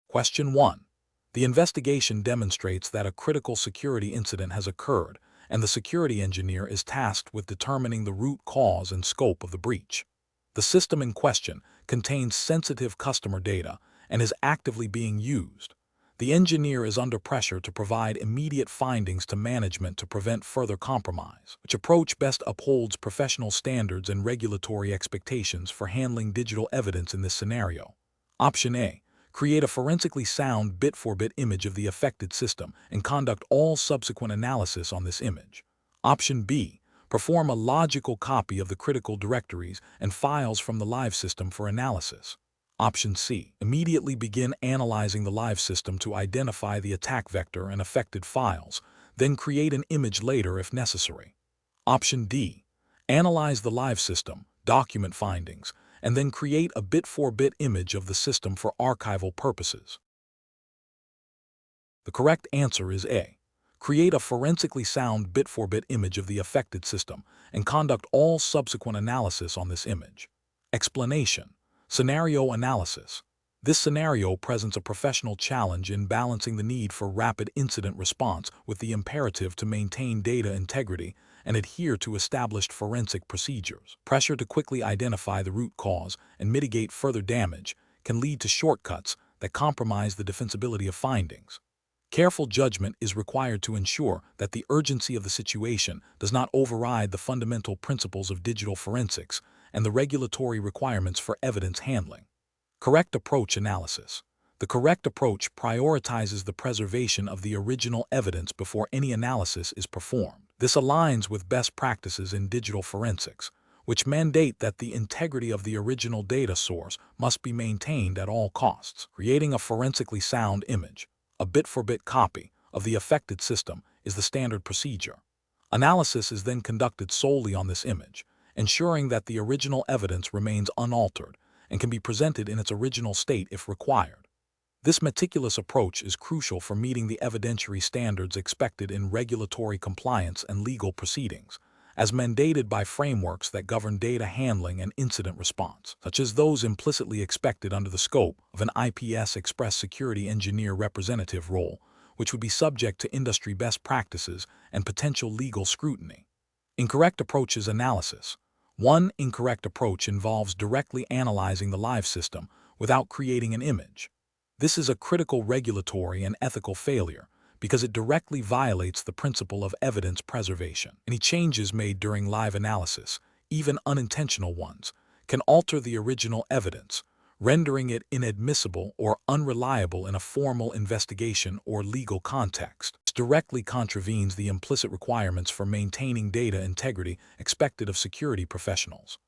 Question 1. The investigation demonstrates that a critical security incident has occurred, and the security engineer is tasked with determining the root cause and scope of the breach. The system in question contains sensitive customer data and is actively being used. The engineer is under pressure to provide immediate findings to management to prevent further compromise. Which approach best upholds professional standards and regulatory expectations for handling digital evidence in this scenario? Option A. Create a forensically sound bit-for-bit image of the affected system and conduct all subsequent analysis on this image. Option B. Perform a logical copy of the critical directories and files from the live system for analysis. Option C. Immediately begin analyzing the live system to identify the attack vector and affected files, then create an image later if necessary. Option D. Analyze the live system, document findings, and then create a bit-for-bit image of the system for archival purposes. The correct answer is A. Create a forensically sound bit-for-bit image of the affected system and conduct all subsequent analysis on this image. Explanation. Scenario analysis. This scenario presents a professional challenge in balancing the need for rapid incident response with the imperative to maintain data integrity and adhere to established forensic procedures. Pressure to quickly identify the root cause and mitigate further damage can lead to shortcuts that compromise the defensibility of findings. Careful judgment is required to ensure that the urgency of the situation does not override the fundamental principles of digital forensics and the regulatory requirements for evidence handling. Correct approach analysis. The correct approach prioritizes the preservation of the original evidence before any analysis is performed. This aligns with best practices in digital forensics, which mandate that the integrity of the original data source must be maintained at all costs. Creating a forensically sound image, a bit-for-bit copy, of the affected system is the standard procedure. Analysis is then conducted solely on this image, ensuring that the original evidence remains unaltered and can be presented in its original state if required. This meticulous approach is crucial for meeting the evidentiary standards expected in regulatory compliance and legal proceedings, as mandated by frameworks that govern data handling and incident response, such as those implicitly expected under the scope of an IPS Express Security Engineer representative role, which would be subject to industry best practices and potential legal scrutiny. Incorrect approaches analysis. One incorrect approach involves directly analyzing the live system without creating an image. This is a critical regulatory and ethical failure because it directly violates the principle of evidence preservation. Any changes made during live analysis, even unintentional ones, can alter the original evidence, rendering it inadmissible or unreliable in a formal investigation or legal context. This directly contravenes the implicit requirements for maintaining data integrity expected of security professionals.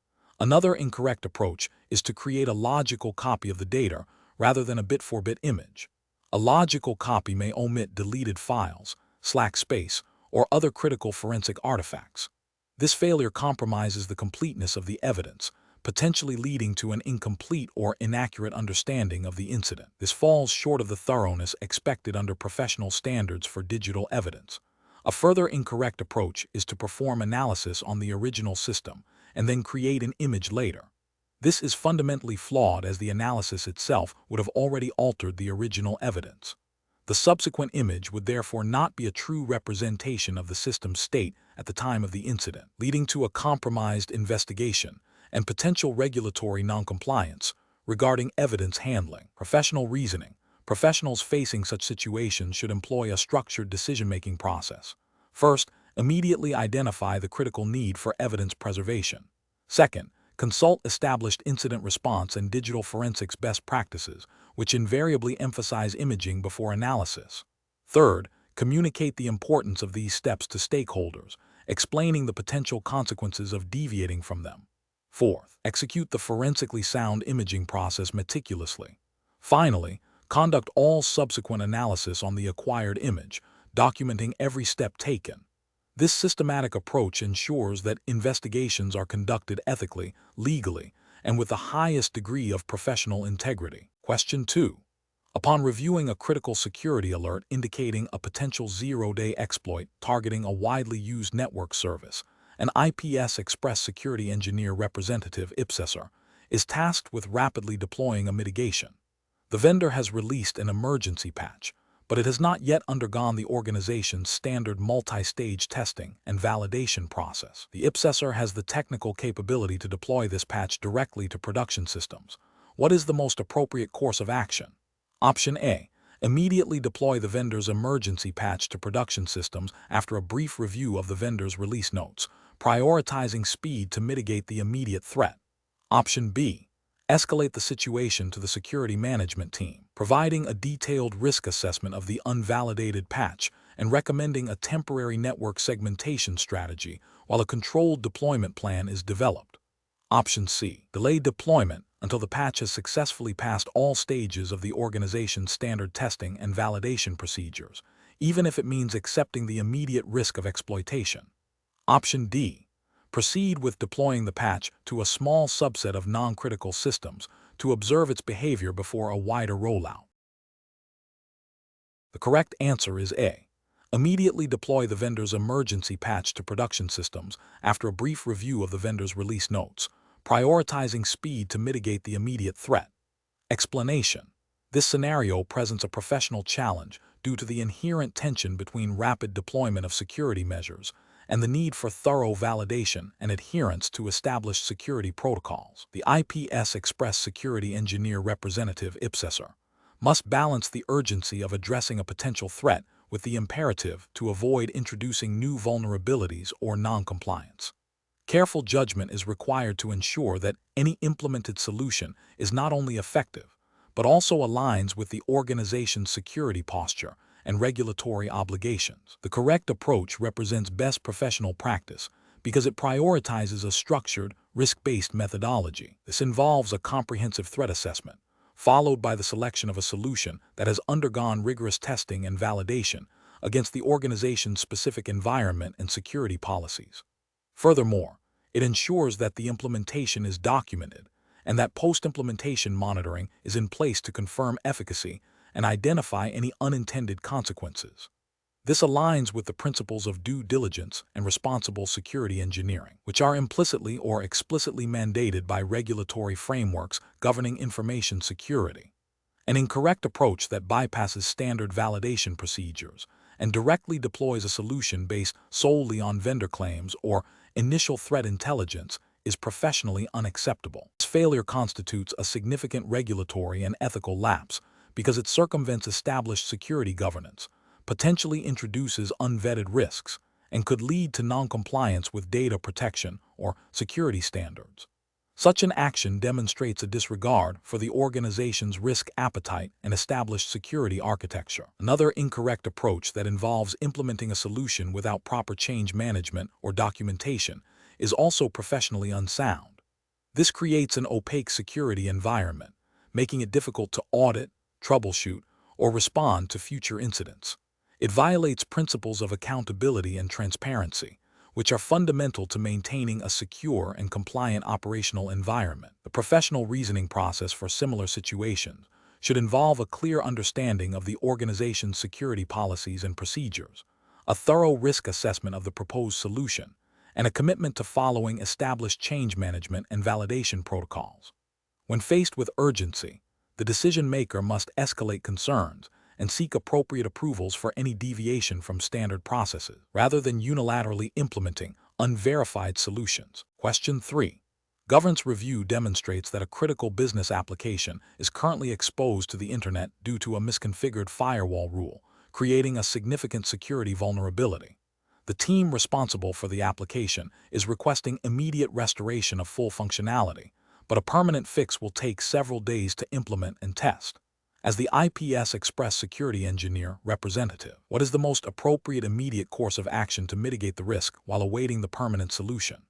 Another incorrect approach is to create a logical copy of the data rather than a bit-for-bit image. A logical copy may omit deleted files, slack space, or other critical forensic artifacts. This failure compromises the completeness of the evidence, potentially leading to an incomplete or inaccurate understanding of the incident. This falls short of the thoroughness expected under professional standards for digital evidence. A further incorrect approach is to perform analysis on the original system and then create an image later. This is fundamentally flawed as the analysis itself would have already altered the original evidence. The subsequent image would therefore not be a true representation of the system's state at the time of the incident, leading to a compromised investigation and potential regulatory noncompliance regarding evidence handling. Professional reasoning. Professionals facing such situations should employ a structured decision-making process. First, immediately identify the critical need for evidence preservation. Second, consult established incident response and digital forensics best practices, which invariably emphasize imaging before analysis. Third, communicate the importance of these steps to stakeholders, explaining the potential consequences of deviating from them. Fourth, execute the forensically sound imaging process meticulously. Finally, conduct all subsequent analysis on the acquired image, documenting every step taken. This systematic approach ensures that investigations are conducted ethically, legally, and with the highest degree of professional integrity. Question 2. Upon reviewing a critical security alert indicating a potential zero-day exploit targeting a widely used network service, an IPS Express Security Engineer representative IPSESER is tasked with rapidly deploying a mitigation. The vendor has released an emergency patch, but it has not yet undergone the organization's standard multi-stage testing and validation process. The IPSESER has the technical capability to deploy this patch directly to production systems. What is the most appropriate course of action? Option A. Immediately deploy the vendor's emergency patch to production systems after a brief review of the vendor's release notes, prioritizing speed to mitigate the immediate threat. Option B. Escalate the situation to the security management team, providing a detailed risk assessment of the unvalidated patch and recommending a temporary network segmentation strategy while a controlled deployment plan is developed. Option C. Delay deployment until the patch has successfully passed all stages of the organization's standard testing and validation procedures, even if it means accepting the immediate risk of exploitation. Option D. Proceed with deploying the patch to a small subset of non-critical systems to observe its behavior before a wider rollout. The correct answer is A. Immediately deploy the vendor's emergency patch to production systems after a brief review of the vendor's release notes, prioritizing speed to mitigate the immediate threat. Explanation. This scenario presents a professional challenge due to the inherent tension between rapid deployment of security measures and the need for thorough validation and adherence to established security protocols. The IPS Express Security Engineer Representative IPSESER must balance the urgency of addressing a potential threat with the imperative to avoid introducing new vulnerabilities or non-compliance. Careful judgment is required to ensure that any implemented solution is not only effective, but also aligns with the organization's security posture and regulatory obligations. The correct approach represents best professional practice because it prioritizes a structured, risk-based methodology. This involves a comprehensive threat assessment, followed by the selection of a solution that has undergone rigorous testing and validation against the organization's specific environment and security policies. Furthermore, it ensures that the implementation is documented and that post-implementation monitoring is in place to confirm efficacy and identify any unintended consequences. This aligns with the principles of due diligence and responsible security engineering, which are implicitly or explicitly mandated by regulatory frameworks governing information security. An incorrect approach that bypasses standard validation procedures and directly deploys a solution based solely on vendor claims or initial threat intelligence is professionally unacceptable. This failure constitutes a significant regulatory and ethical lapse because it circumvents established security governance, potentially introduces unvetted risks, and could lead to noncompliance with data protection or security standards. Such an action demonstrates a disregard for the organization's risk appetite and established security architecture. Another incorrect approach that involves implementing a solution without proper change management or documentation is also professionally unsound. This creates an opaque security environment, making it difficult to audit, troubleshoot, or respond to future incidents. It violates principles of accountability and transparency, which are fundamental to maintaining a secure and compliant operational environment. The professional reasoning process for similar situations should involve a clear understanding of the organization's security policies and procedures, a thorough risk assessment of the proposed solution, and a commitment to following established change management and validation protocols. When faced with urgency, the decision-maker must escalate concerns and seek appropriate approvals for any deviation from standard processes, rather than unilaterally implementing unverified solutions. Question 3. Governance review demonstrates that a critical business application is currently exposed to the Internet due to a misconfigured firewall rule, creating a significant security vulnerability. The team responsible for the application is requesting immediate restoration of full functionality, but a permanent fix will take several days to implement and test. As the IPS Express Security Engineer Representative, what is the most appropriate immediate course of action to mitigate the risk while awaiting the permanent solution?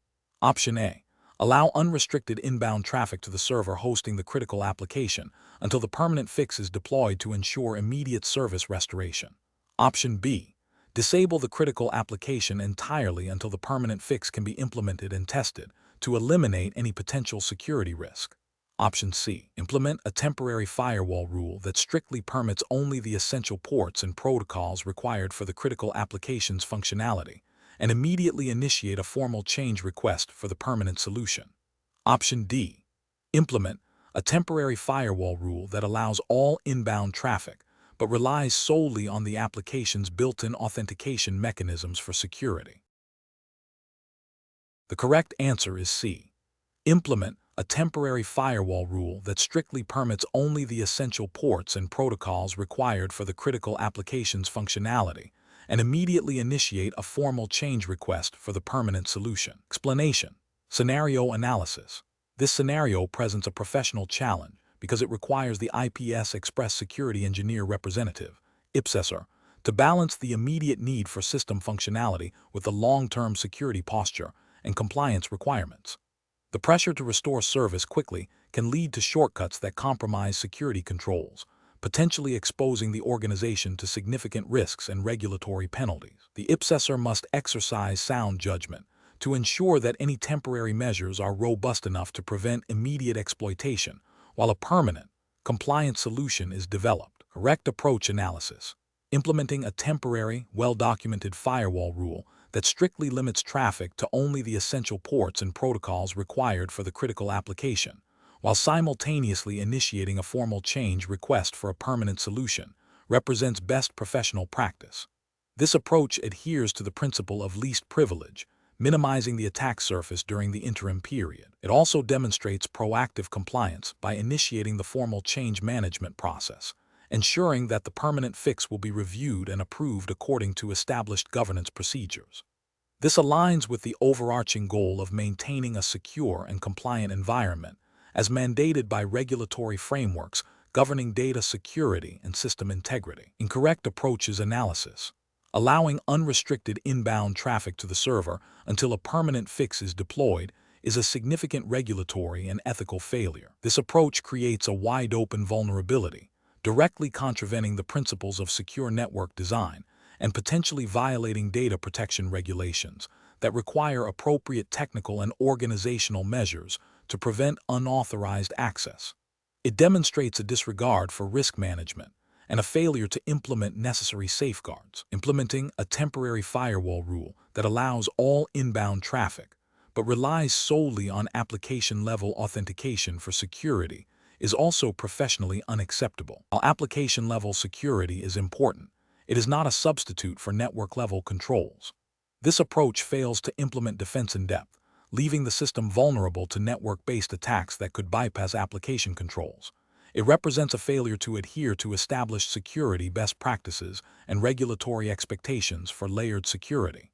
Option A. Allow unrestricted inbound traffic to the server hosting the critical application until the permanent fix is deployed to ensure immediate service restoration. Option B. Disable the critical application entirely until the permanent fix can be implemented and tested to eliminate any potential security risk. Option C. Implement a temporary firewall rule that strictly permits only the essential ports and protocols required for the critical application's functionality, and immediately initiate a formal change request for the permanent solution. Option D. Implement a temporary firewall rule that allows all inbound traffic, but relies solely on the application's built-in authentication mechanisms for security. The correct answer is C. Implement a temporary firewall rule that strictly permits only the essential ports and protocols required for the critical application's functionality, and immediately initiate a formal change request for the permanent solution. Explanation. Scenario analysis. This scenario presents a professional challenge because it requires the IPS Express Security Engineer Representative, IPSESER, to balance the immediate need for system functionality with the long-term security posture and compliance requirements. The pressure to restore service quickly can lead to shortcuts that compromise security controls, potentially exposing the organization to significant risks and regulatory penalties. The IPSESER must exercise sound judgment to ensure that any temporary measures are robust enough to prevent immediate exploitation, while a permanent, compliant solution is developed. Correct approach analysis. Implementing a temporary, well-documented firewall rule that strictly limits traffic to only the essential ports and protocols required for the critical application, while simultaneously initiating a formal change request for a permanent solution, represents best professional practice. This approach adheres to the principle of least privilege, minimizing the attack surface during the interim period. It also demonstrates proactive compliance by initiating the formal change management process, ensuring that the permanent fix will be reviewed and approved according to established governance procedures. This aligns with the overarching goal of maintaining a secure and compliant environment, as mandated by regulatory frameworks governing data security and system integrity. Incorrect approaches analysis. Allowing unrestricted inbound traffic to the server until a permanent fix is deployed is a significant regulatory and ethical failure. This approach creates a wide-open vulnerability, directly contravening the principles of secure network design and potentially violating data protection regulations that require appropriate technical and organizational measures to prevent unauthorized access. It demonstrates a disregard for risk management and a failure to implement necessary safeguards. Implementing a temporary firewall rule that allows all inbound traffic, but relies solely on application-level authentication for security, is also professionally unacceptable. While application-level security is important, it is not a substitute for network-level controls. This approach fails to implement defense in depth, leaving the system vulnerable to network-based attacks that could bypass application controls. It represents a failure to adhere to established security best practices and regulatory expectations for layered security.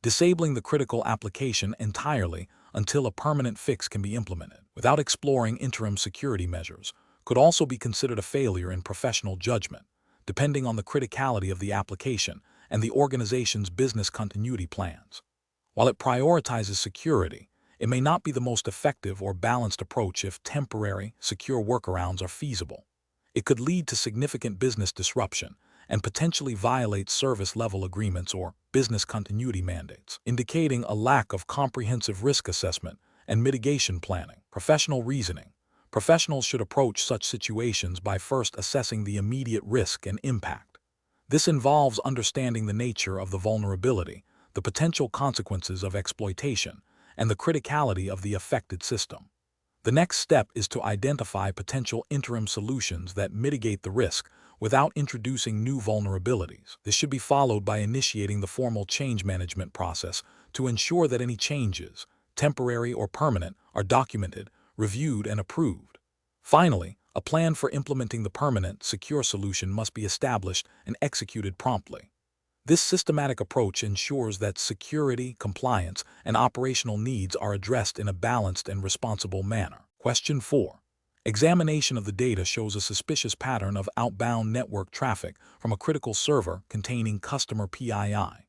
Disabling the critical application entirely until a permanent fix can be implemented, without exploring interim security measures, could also be considered a failure in professional judgment, depending on the criticality of the application and the organization's business continuity plans. While it prioritizes security, it may not be the most effective or balanced approach if temporary, secure workarounds are feasible. It could lead to significant business disruption and potentially violate service-level agreements or business continuity mandates, indicating a lack of comprehensive risk assessment and mitigation planning. Professional reasoning. Professionals should approach such situations by first assessing the immediate risk and impact. This involves understanding the nature of the vulnerability, the potential consequences of exploitation, and the criticality of the affected system. The next step is to identify potential interim solutions that mitigate the risk without introducing new vulnerabilities. This should be followed by initiating the formal change management process to ensure that any changes, temporary or permanent, are documented, reviewed, and approved. Finally, a plan for implementing the permanent, secure solution must be established and executed promptly. This systematic approach ensures that security, compliance, and operational needs are addressed in a balanced and responsible manner. Question 4. Examination of the data shows a suspicious pattern of outbound network traffic from a critical server containing customer PII.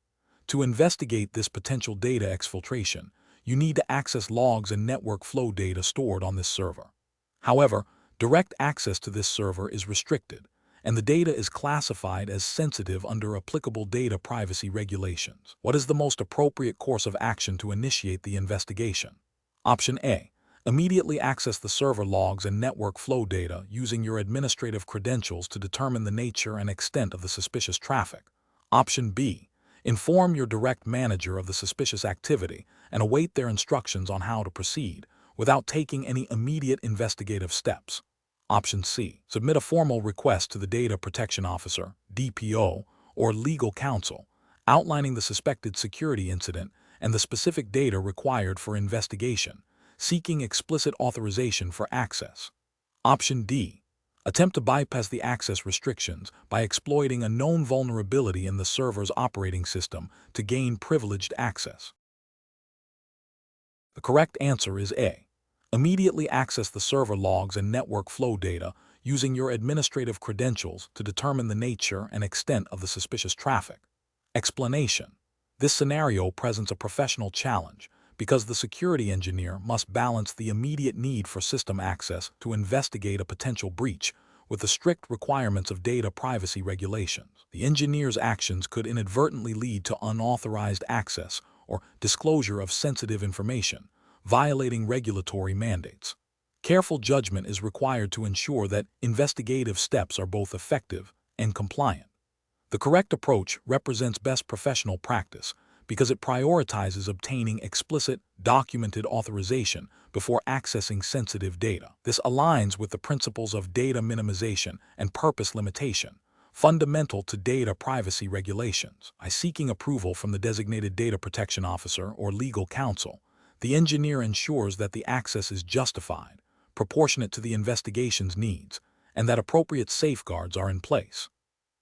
To investigate this potential data exfiltration, you need to access logs and network flow data stored on this server. However, direct access to this server is restricted, and the data is classified as sensitive under applicable data privacy regulations. What is the most appropriate course of action to initiate the investigation? Option A. Immediately access the server logs and network flow data using your administrative credentials to determine the nature and extent of the suspicious traffic. Option B. Inform your direct manager of the suspicious activity and await their instructions on how to proceed, without taking any immediate investigative steps. Option C. Submit a formal request to the Data Protection Officer, DPO, or legal counsel, outlining the suspected security incident and the specific data required for investigation, seeking explicit authorization for access. Option D. Attempt to bypass the access restrictions by exploiting a known vulnerability in the server's operating system to gain privileged access. The correct answer is A. Immediately access the server logs and network flow data using your administrative credentials to determine the nature and extent of the suspicious traffic. Explanation. This scenario presents a professional challenge because the security engineer must balance the immediate need for system access to investigate a potential breach with the strict requirements of data privacy regulations. The engineer's actions could inadvertently lead to unauthorized access or disclosure of sensitive information, violating regulatory mandates. Careful judgment is required to ensure that investigative steps are both effective and compliant. The correct approach represents best professional practice because it prioritizes obtaining explicit, documented authorization before accessing sensitive data. This aligns with the principles of data minimization and purpose limitation, fundamental to data privacy regulations. By seeking approval from the designated data protection officer or legal counsel, the engineer ensures that the access is justified, proportionate to the investigation's needs, and that appropriate safeguards are in place.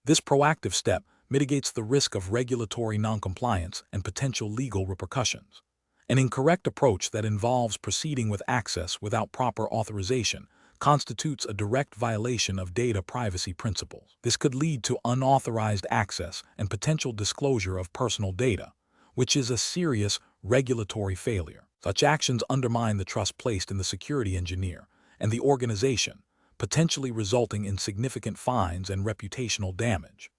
This proactive step mitigates the risk of regulatory noncompliance and potential legal repercussions. An incorrect approach that involves proceeding with access without proper authorization constitutes a direct violation of data privacy principles. This could lead to unauthorized access and potential disclosure of personal data, which is a serious regulatory failure. Such actions undermine the trust placed in the security engineer and the organization, potentially resulting in significant fines and reputational damage.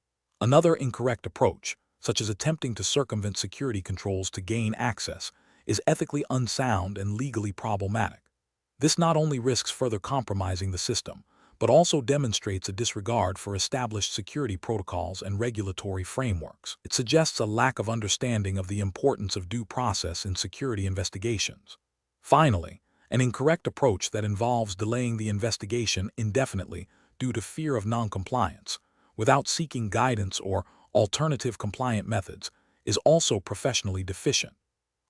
Another incorrect approach, such as attempting to circumvent security controls to gain access, is ethically unsound and legally problematic. This not only risks further compromising the system, but also demonstrates a disregard for established security protocols and regulatory frameworks. It suggests a lack of understanding of the importance of due process in security investigations. Finally, an incorrect approach that involves delaying the investigation indefinitely due to fear of noncompliance, without seeking guidance or alternative compliant methods, is also professionally deficient.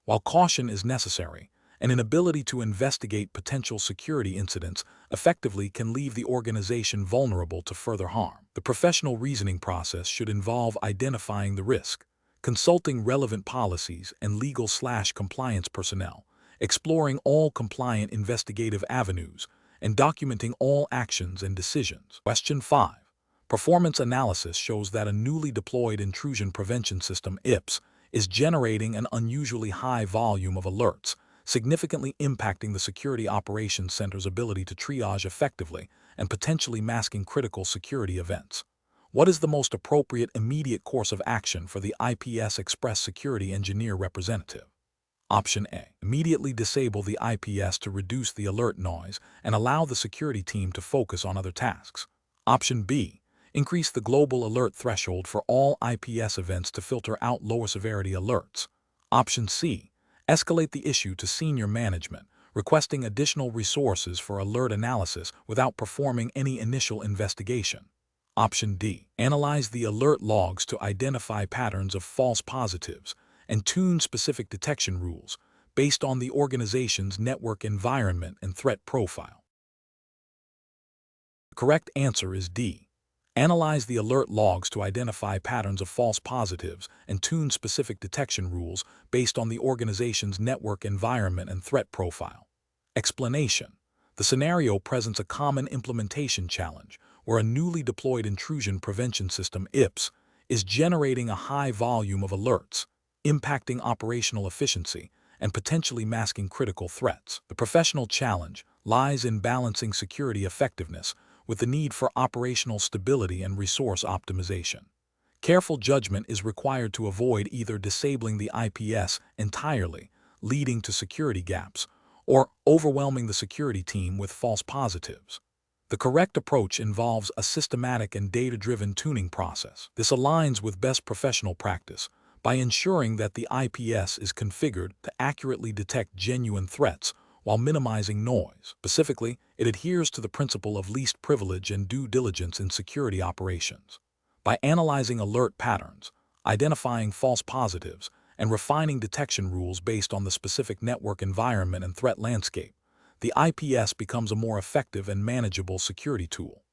While caution is necessary, an inability to investigate potential security incidents effectively can leave the organization vulnerable to further harm. The professional reasoning process should involve identifying the risk, consulting relevant policies and legal/compliance personnel, exploring all compliant investigative avenues, and documenting all actions and decisions. Question 5. Performance analysis shows that a newly deployed intrusion prevention system, IPS, is generating an unusually high volume of alerts, significantly impacting the Security Operations Center's ability to triage effectively and potentially masking critical security events. What is the most appropriate immediate course of action for the IPS Express Security Engineer representative? Option A. Immediately disable the IPS to reduce the alert noise and allow the security team to focus on other tasks. Option B. Increase the global alert threshold for all IPS events to filter out lower severity alerts. Option C. Escalate the issue to senior management, requesting additional resources for alert analysis without performing any initial investigation. Option D. Analyze the alert logs to identify patterns of false positives and tune specific detection rules based on the organization's network environment and threat profile. The correct answer is D. Analyze the alert logs to identify patterns of false positives and tune specific detection rules based on the organization's network environment and threat profile. Explanation. The scenario presents a common implementation challenge where a newly deployed intrusion prevention system, IPS, is generating a high volume of alerts, impacting operational efficiency and potentially masking critical threats. The professional challenge lies in balancing security effectiveness with the need for operational stability and resource optimization. Careful judgment is required to avoid either disabling the IPS entirely, leading to security gaps, or overwhelming the security team with false positives. The correct approach involves a systematic and data-driven tuning process. This aligns with best professional practice by ensuring that the IPS is configured to accurately detect genuine threats while minimizing noise. Specifically, it adheres to the principle of least privilege and due diligence in security operations. By analyzing alert patterns, identifying false positives, and refining detection rules based on the specific network environment and threat landscape, the IPS becomes a more effective and manageable security tool.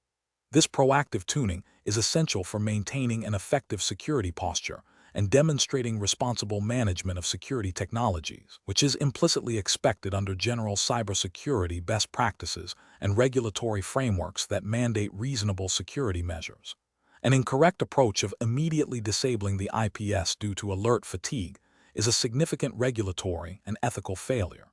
This proactive tuning is essential for maintaining an effective security posture and demonstrating responsible management of security technologies, which is implicitly expected under general cybersecurity best practices and regulatory frameworks that mandate reasonable security measures. An incorrect approach of immediately disabling the IPS due to alert fatigue is a significant regulatory and ethical failure.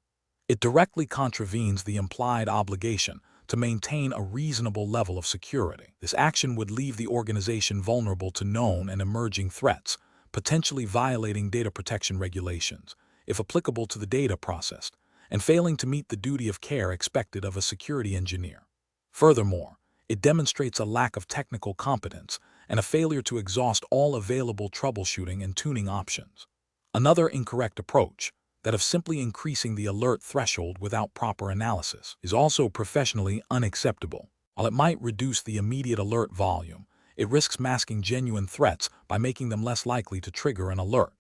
It directly contravenes the implied obligation to maintain a reasonable level of security. This action would leave the organization vulnerable to known and emerging threats, potentially violating data protection regulations, if applicable to the data processed, and failing to meet the duty of care expected of a security engineer. Furthermore, it demonstrates a lack of technical competence and a failure to exhaust all available troubleshooting and tuning options. Another incorrect approach, that of simply increasing the alert threshold without proper analysis, is also professionally unacceptable. While it might reduce the immediate alert volume, it risks masking genuine threats by making them less likely to trigger an alert.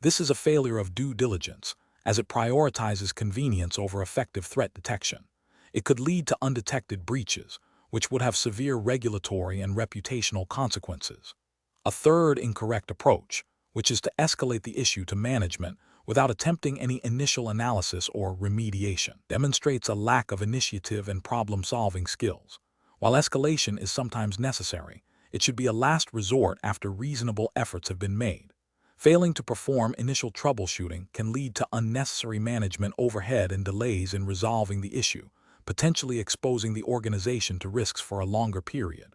This is a failure of due diligence, as it prioritizes convenience over effective threat detection. It could lead to undetected breaches, which would have severe regulatory and reputational consequences. A third incorrect approach, which is to escalate the issue to management without attempting any initial analysis or remediation, demonstrates a lack of initiative and problem-solving skills. While escalation is sometimes necessary, it should be a last resort after reasonable efforts have been made. Failing to perform initial troubleshooting can lead to unnecessary management overhead and delays in resolving the issue, potentially exposing the organization to risks for a longer period.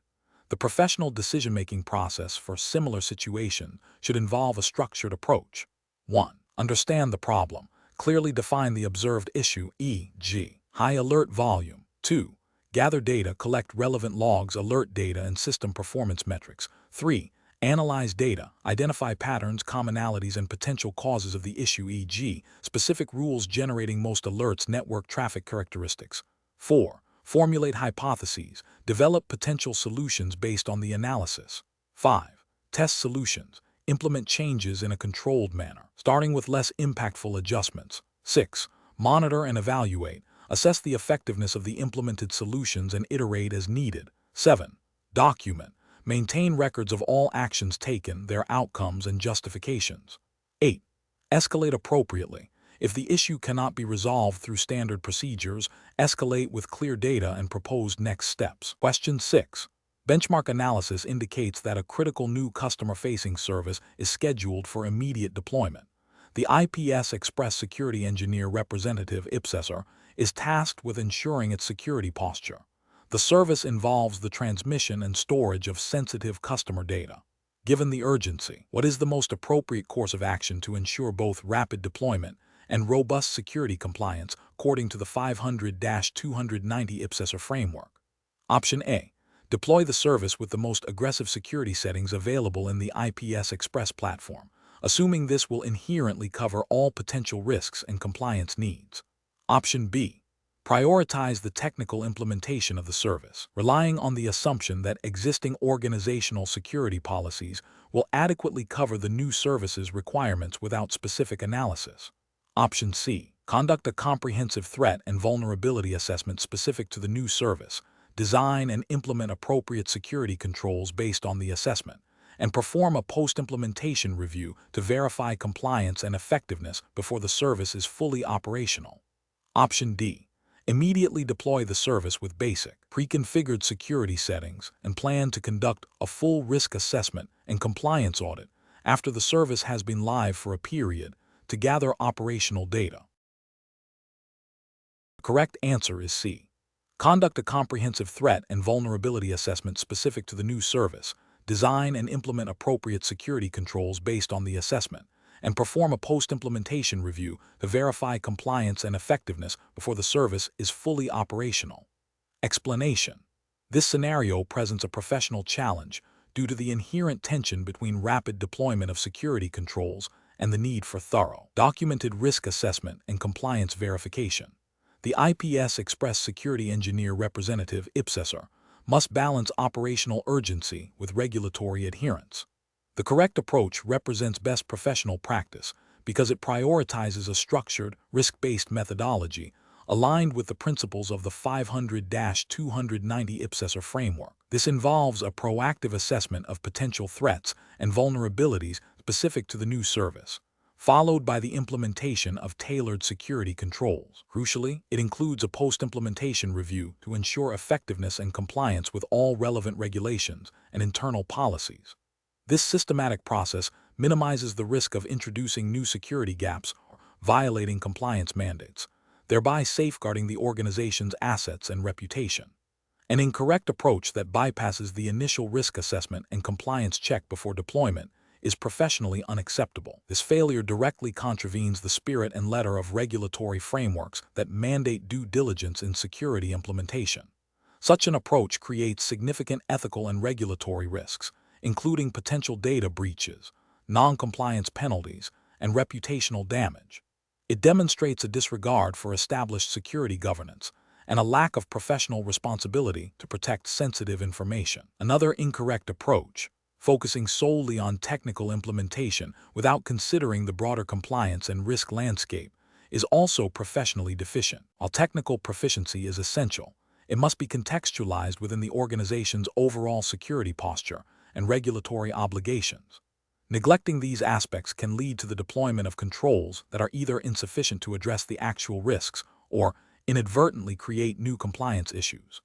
The professional decision-making process for similar situations should involve a structured approach. 1. Understand the problem. Clearly define the observed issue, e.g., high alert volume. 2. Gather data, collect relevant logs, alert data, and system performance metrics. 3. Analyze data, identify patterns, commonalities, and potential causes of the issue, e.g., specific rules generating most alerts, network traffic characteristics. 4. Formulate hypotheses, develop potential solutions based on the analysis. 5. Test solutions, implement changes in a controlled manner, starting with less impactful adjustments. 6. Monitor and evaluate, assess the effectiveness of the implemented solutions and iterate as needed. 7. Document, maintain records of all actions taken, their outcomes, and justifications. 8. Escalate appropriately. If the issue cannot be resolved through standard procedures, escalate with clear data and proposed next steps. Question 6. Benchmark analysis indicates that a critical new customer-facing service is scheduled for immediate deployment. The IPS Express Security Engineer Representative IPSESER is tasked with ensuring its security posture. The service involves the transmission and storage of sensitive customer data. Given the urgency, what is the most appropriate course of action to ensure both rapid deployment and robust security compliance according to the 500-290 IPSESER framework? Option A. Deploy the service with the most aggressive security settings available in the IPS Express platform, assuming this will inherently cover all potential risks and compliance needs. Option B. Prioritize the technical implementation of the service, relying on the assumption that existing organizational security policies will adequately cover the new service's requirements without specific analysis. Option C. Conduct a comprehensive threat and vulnerability assessment specific to the new service, design and implement appropriate security controls based on the assessment, and perform a post-implementation review to verify compliance and effectiveness before the service is fully operational. Option D. Immediately deploy the service with basic, pre-configured security settings and plan to conduct a full risk assessment and compliance audit after the service has been live for a period to gather operational data. The correct answer is C. Conduct a comprehensive threat and vulnerability assessment specific to the new service, design and implement appropriate security controls based on the assessment, and perform a post-implementation review to verify compliance and effectiveness before the service is fully operational. Explanation. This scenario presents a professional challenge due to the inherent tension between rapid deployment of security controls and the need for thorough, documented risk assessment and compliance verification. The IPS Express Security Engineer Representative IPSESER must balance operational urgency with regulatory adherence. The correct approach represents best professional practice because it prioritizes a structured, risk-based methodology aligned with the principles of the 500-290 IPSESER framework. This involves a proactive assessment of potential threats and vulnerabilities specific to the new service, followed by the implementation of tailored security controls. Crucially, it includes a post-implementation review to ensure effectiveness and compliance with all relevant regulations and internal policies. This systematic process minimizes the risk of introducing new security gaps or violating compliance mandates, thereby safeguarding the organization's assets and reputation. An incorrect approach that bypasses the initial risk assessment and compliance check before deployment is professionally unacceptable. This failure directly contravenes the spirit and letter of regulatory frameworks that mandate due diligence in security implementation. Such an approach creates significant ethical and regulatory risks, including potential data breaches, non-compliance penalties, and reputational damage. It demonstrates a disregard for established security governance and a lack of professional responsibility to protect sensitive information. Another incorrect approach, focusing solely on technical implementation without considering the broader compliance and risk landscape, is also professionally deficient. While technical proficiency is essential, it must be contextualized within the organization's overall security posture and regulatory obligations. Neglecting these aspects can lead to the deployment of controls that are either insufficient to address the actual risks or inadvertently create new compliance issues.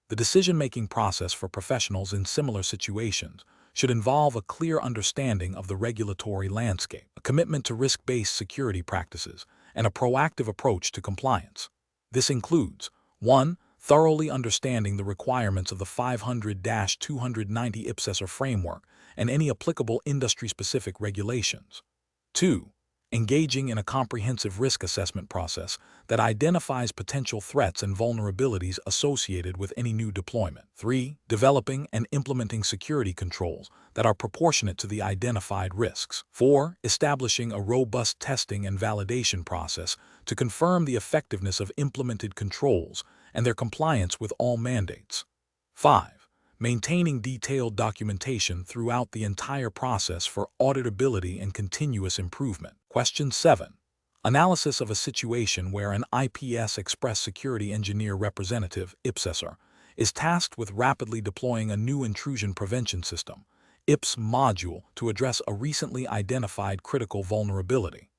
The decision-making process for professionals in similar situations should involve a clear understanding of the regulatory landscape, a commitment to risk-based security practices, and a proactive approach to compliance. This includes 1. Thoroughly understanding the requirements of the 500-290 IPSESER framework and any applicable industry-specific regulations. 2. Engaging in a comprehensive risk assessment process that identifies potential threats and vulnerabilities associated with any new deployment. 3. Developing and implementing security controls that are proportionate to the identified risks. 4. Establishing a robust testing and validation process to confirm the effectiveness of implemented controls and their compliance with all mandates. 5. Maintaining detailed documentation throughout the entire process for auditability and continuous improvement. Question 7. Analysis of a situation where an IPS Express Security Engineer Representative IPSESER is tasked with rapidly deploying a new intrusion prevention system, IPS module, to address a recently identified critical vulnerability.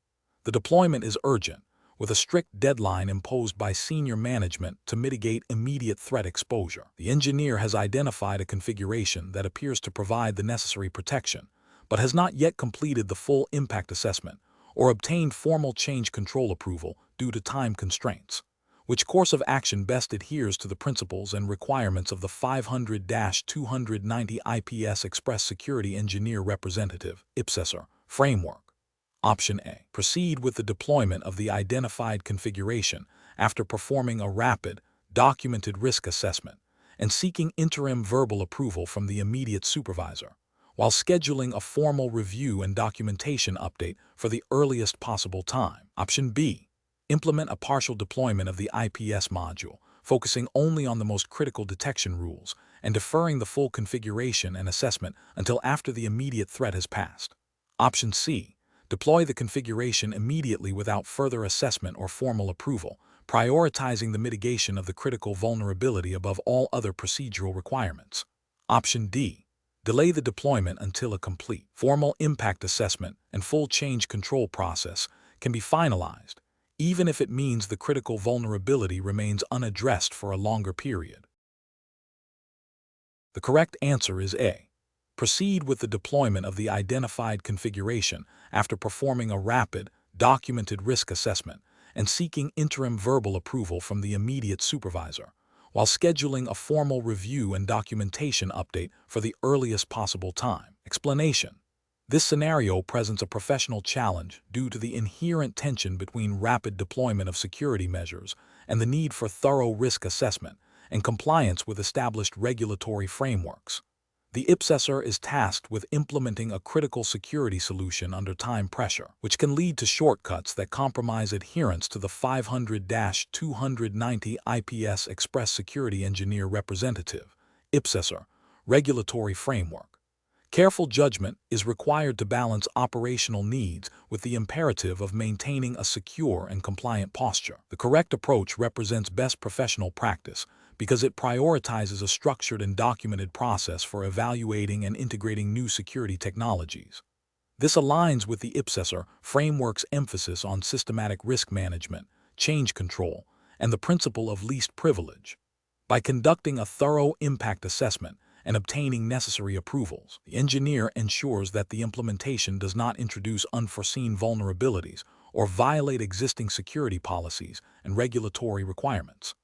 The deployment is urgent, with a strict deadline imposed by senior management to mitigate immediate threat exposure. The engineer has identified a configuration that appears to provide the necessary protection, but has not yet completed the full impact assessment or obtained formal change control approval due to time constraints. Which course of action best adheres to the principles and requirements of the 500-290 IPS Express Security Engineer Representative IPSESER framework? Option A. Proceed with the deployment of the identified configuration after performing a rapid, documented risk assessment and seeking interim verbal approval from the immediate supervisor, while scheduling a formal review and documentation update for the earliest possible time. Option B. Implement a partial deployment of the IPS module, focusing only on the most critical detection rules and deferring the full configuration and assessment until after the immediate threat has passed. Option C. Deploy the configuration immediately without further assessment or formal approval, prioritizing the mitigation of the critical vulnerability above all other procedural requirements. Option D. Delay the deployment until a complete, formal impact assessment and full change control process can be finalized, even if it means the critical vulnerability remains unaddressed for a longer period. The correct answer is A. Proceed with the deployment of the identified configuration after performing a rapid, documented risk assessment and seeking interim verbal approval from the immediate supervisor, while scheduling a formal review and documentation update for the earliest possible time. Explanation. This scenario presents a professional challenge due to the inherent tension between rapid deployment of security measures and the need for thorough risk assessment and compliance with established regulatory frameworks. The IPSESER is tasked with implementing a critical security solution under time pressure, which can lead to shortcuts that compromise adherence to the 500-290 IPS Express Security Engineer Representative IPSESER regulatory framework. Careful judgment is required to balance operational needs with the imperative of maintaining a secure and compliant posture. The correct approach represents best professional practice because it prioritizes a structured and documented process for evaluating and integrating new security technologies. This aligns with the IPSESER framework's emphasis on systematic risk management, change control, and the principle of least privilege. By conducting a thorough impact assessment and obtaining necessary approvals, the engineer ensures that the implementation does not introduce unforeseen vulnerabilities or violate existing security policies and regulatory requirements.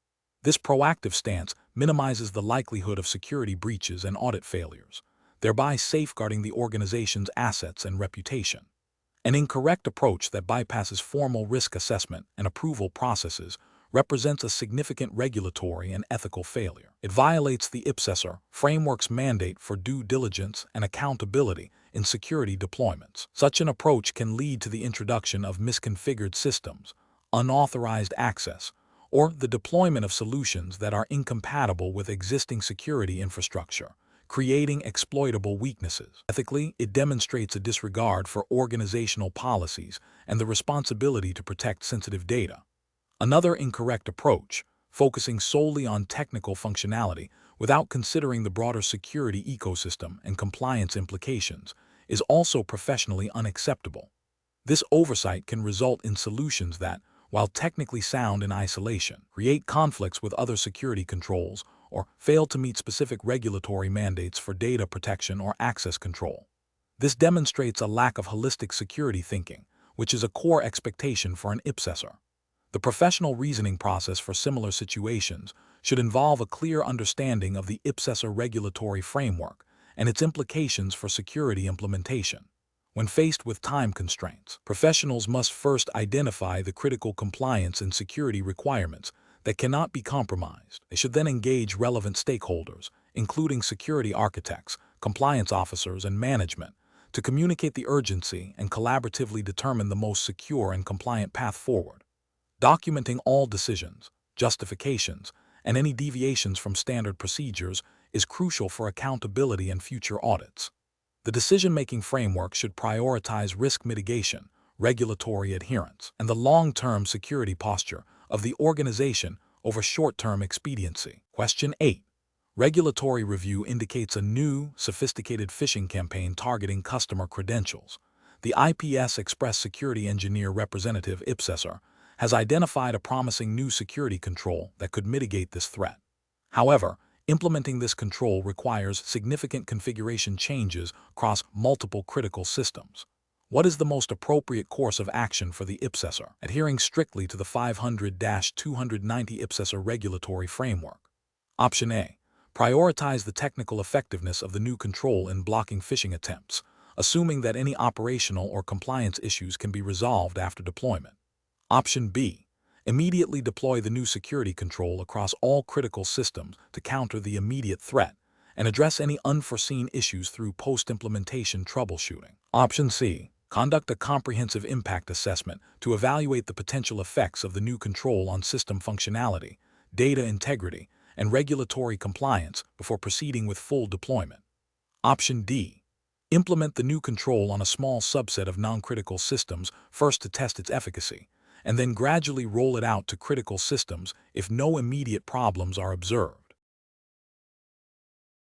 This proactive stance minimizes the likelihood of security breaches and audit failures, thereby safeguarding the organization's assets and reputation. An incorrect approach that bypasses formal risk assessment and approval processes represents a significant regulatory and ethical failure. It violates the IPSESER framework's mandate for due diligence and accountability in security deployments. Such an approach can lead to the introduction of misconfigured systems, unauthorized access, or the deployment of solutions that are incompatible with existing security infrastructure, creating exploitable weaknesses. Ethically, it demonstrates a disregard for organizational policies and the responsibility to protect sensitive data. Another incorrect approach, focusing solely on technical functionality without considering the broader security ecosystem and compliance implications, is also professionally unacceptable. This oversight can result in solutions that, while technically sound in isolation, create conflicts with other security controls or fail to meet specific regulatory mandates for data protection or access control. This demonstrates a lack of holistic security thinking, which is a core expectation for an IPSESER. The professional reasoning process for similar situations should involve a clear understanding of the IPSESER regulatory framework and its implications for security implementation. When faced with time constraints, professionals must first identify the critical compliance and security requirements that cannot be compromised. They should then engage relevant stakeholders, including security architects, compliance officers, and management, to communicate the urgency and collaboratively determine the most secure and compliant path forward. Documenting all decisions, justifications, and any deviations from standard procedures is crucial for accountability and future audits. The decision-making framework should prioritize risk mitigation, regulatory adherence, and the long-term security posture of the organization over short-term expediency. Question 8. Regulatory review indicates a new, sophisticated phishing campaign targeting customer credentials. The IPS Express Security Engineer Representative IPSESER has identified a promising new security control that could mitigate this threat. However, implementing this control requires significant configuration changes across multiple critical systems. What is the most appropriate course of action for the IPSESER, adhering strictly to the 500-290 IPSESER regulatory framework? Option A. Prioritize the technical effectiveness of the new control in blocking phishing attempts, assuming that any operational or compliance issues can be resolved after deployment. Option B. Immediately deploy the new security control across all critical systems to counter the immediate threat and address any unforeseen issues through post-implementation troubleshooting. Option C. Conduct a comprehensive impact assessment to evaluate the potential effects of the new control on system functionality, data integrity, and regulatory compliance before proceeding with full deployment. Option D. Implement the new control on a small subset of non-critical systems first to test its efficacy, and then gradually roll it out to critical systems if no immediate problems are observed.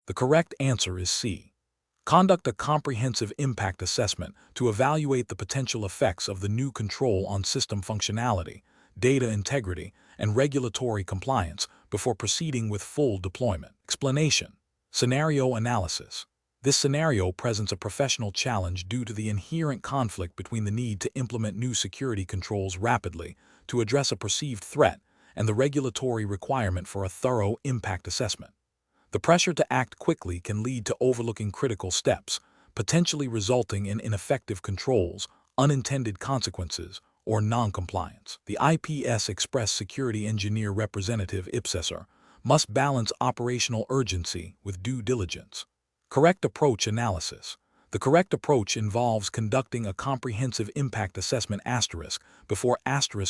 The correct answer is C. Conduct a comprehensive impact assessment to evaluate the potential effects of the new control on system functionality, data integrity, and regulatory compliance before proceeding with full deployment. Explanation. Scenario analysis. This scenario presents a professional challenge due to the inherent conflict between the need to implement new security controls rapidly to address a perceived threat and the regulatory requirement for a thorough impact assessment. The pressure to act quickly can lead to overlooking critical steps, potentially resulting in ineffective controls, unintended consequences, or non-compliance. The IPS Express Security Engineer Representative IPSESER must balance operational urgency with due diligence. Correct approach analysis. The correct approach involves conducting a comprehensive impact assessment before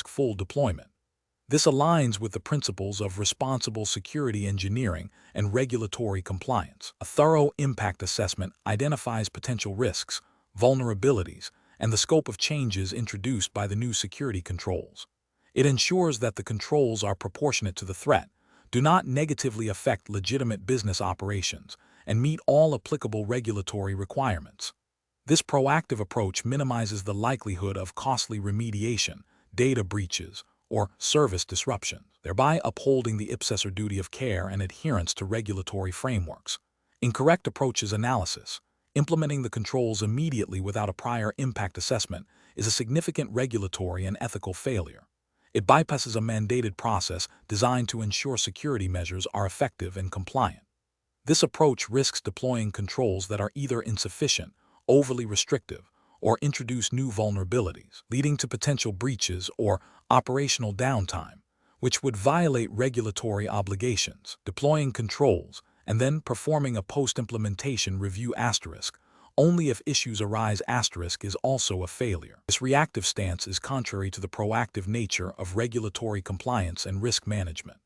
full deployment. This aligns with the principles of responsible security engineering and regulatory compliance. A thorough impact assessment identifies potential risks, vulnerabilities, and the scope of changes introduced by the new security controls. It ensures that the controls are proportionate to the threat, do not negatively affect legitimate business operations, and meet all applicable regulatory requirements. This proactive approach minimizes the likelihood of costly remediation, data breaches, or service disruptions, thereby upholding the IPSESER duty of care and adherence to regulatory frameworks. Incorrect approaches analysis. Implementing the controls immediately without a prior impact assessment is a significant regulatory and ethical failure. It bypasses a mandated process designed to ensure security measures are effective and compliant. This approach risks deploying controls that are either insufficient, overly restrictive, or introduce new vulnerabilities, leading to potential breaches or operational downtime, which would violate regulatory obligations. Deploying controls and then performing a post-implementation review only if issues arise is also a failure. This reactive stance is contrary to the proactive nature of regulatory compliance and risk management.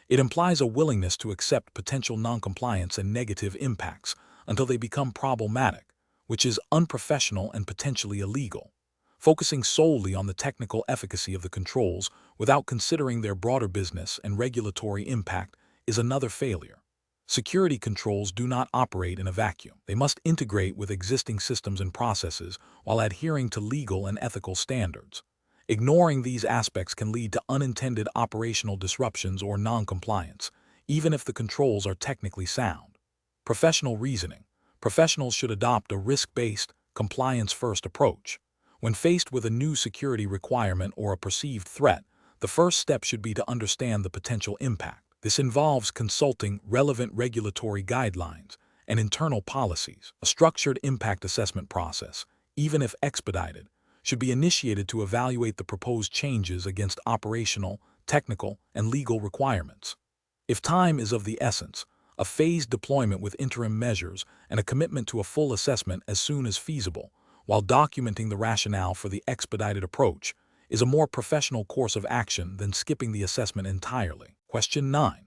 It implies a willingness to accept potential noncompliance and negative impacts until they become problematic, which is unprofessional and potentially illegal. Focusing solely on the technical efficacy of the controls without considering their broader business and regulatory impact is another failure. Security controls do not operate in a vacuum. They must integrate with existing systems and processes while adhering to legal and ethical standards. Ignoring these aspects can lead to unintended operational disruptions or noncompliance, even if the controls are technically sound. Professional reasoning. Professionals should adopt a risk-based, compliance-first approach. When faced with a new security requirement or a perceived threat, the first step should be to understand the potential impact. This involves consulting relevant regulatory guidelines and internal policies. A structured impact assessment process, even if expedited, should be initiated to evaluate the proposed changes against operational, technical, and legal requirements. If time is of the essence, a phased deployment with interim measures and a commitment to a full assessment as soon as feasible, while documenting the rationale for the expedited approach, is a more professional course of action than skipping the assessment entirely. Question 9.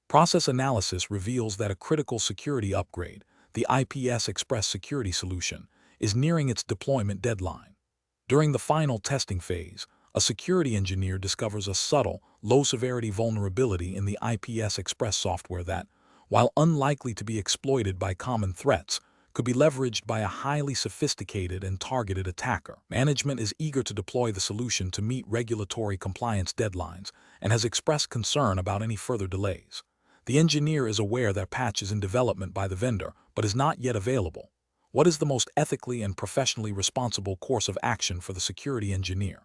Process analysis reveals that a critical security upgrade, the IPS Express security solution, is nearing its deployment deadline. During the final testing phase, a security engineer discovers a subtle, low-severity vulnerability in the IPS Express software that, while unlikely to be exploited by common threats, could be leveraged by a highly sophisticated and targeted attacker. Management is eager to deploy the solution to meet regulatory compliance deadlines and has expressed concern about any further delays. The engineer is aware that patch is in development by the vendor but is not yet available. What is the most ethically and professionally responsible course of action for the security engineer?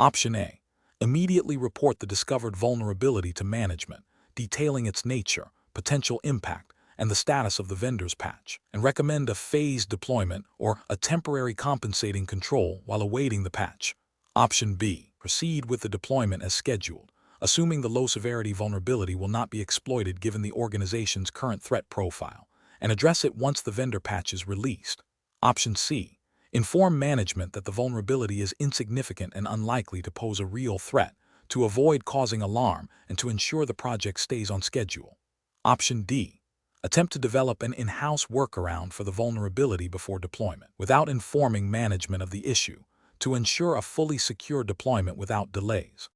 Option A. Immediately report the discovered vulnerability to management, detailing its nature, potential impact, and the status of the vendor's patch, and recommend a phased deployment or a temporary compensating control while awaiting the patch. Option B. Proceed with the deployment as scheduled, assuming the low-severity vulnerability will not be exploited given the organization's current threat profile, and address it once the vendor patch is released. Option C. Inform management that the vulnerability is insignificant and unlikely to pose a real threat, to avoid causing alarm and to ensure the project stays on schedule. Option D. Attempt to develop an in-house workaround for the vulnerability before deployment, without informing management of the issue, to ensure a fully secure deployment without delays.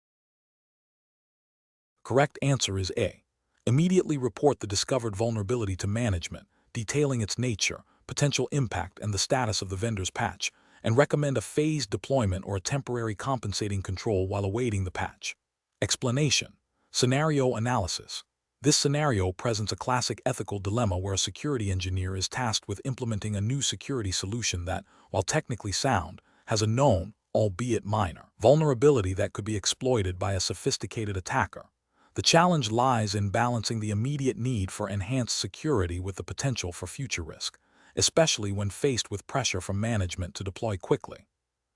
Correct answer is A. Immediately report the discovered vulnerability to management, detailing its nature, potential impact, and the status of the vendor's patch, and recommend a phased deployment or a temporary compensating control while awaiting the patch. Explanation. Scenario analysis. This scenario presents a classic ethical dilemma where a security engineer is tasked with implementing a new security solution that, while technically sound, has a known, albeit minor, vulnerability that could be exploited by a sophisticated attacker. The challenge lies in balancing the immediate need for enhanced security with the potential for future risk, especially when faced with pressure from management to deploy quickly.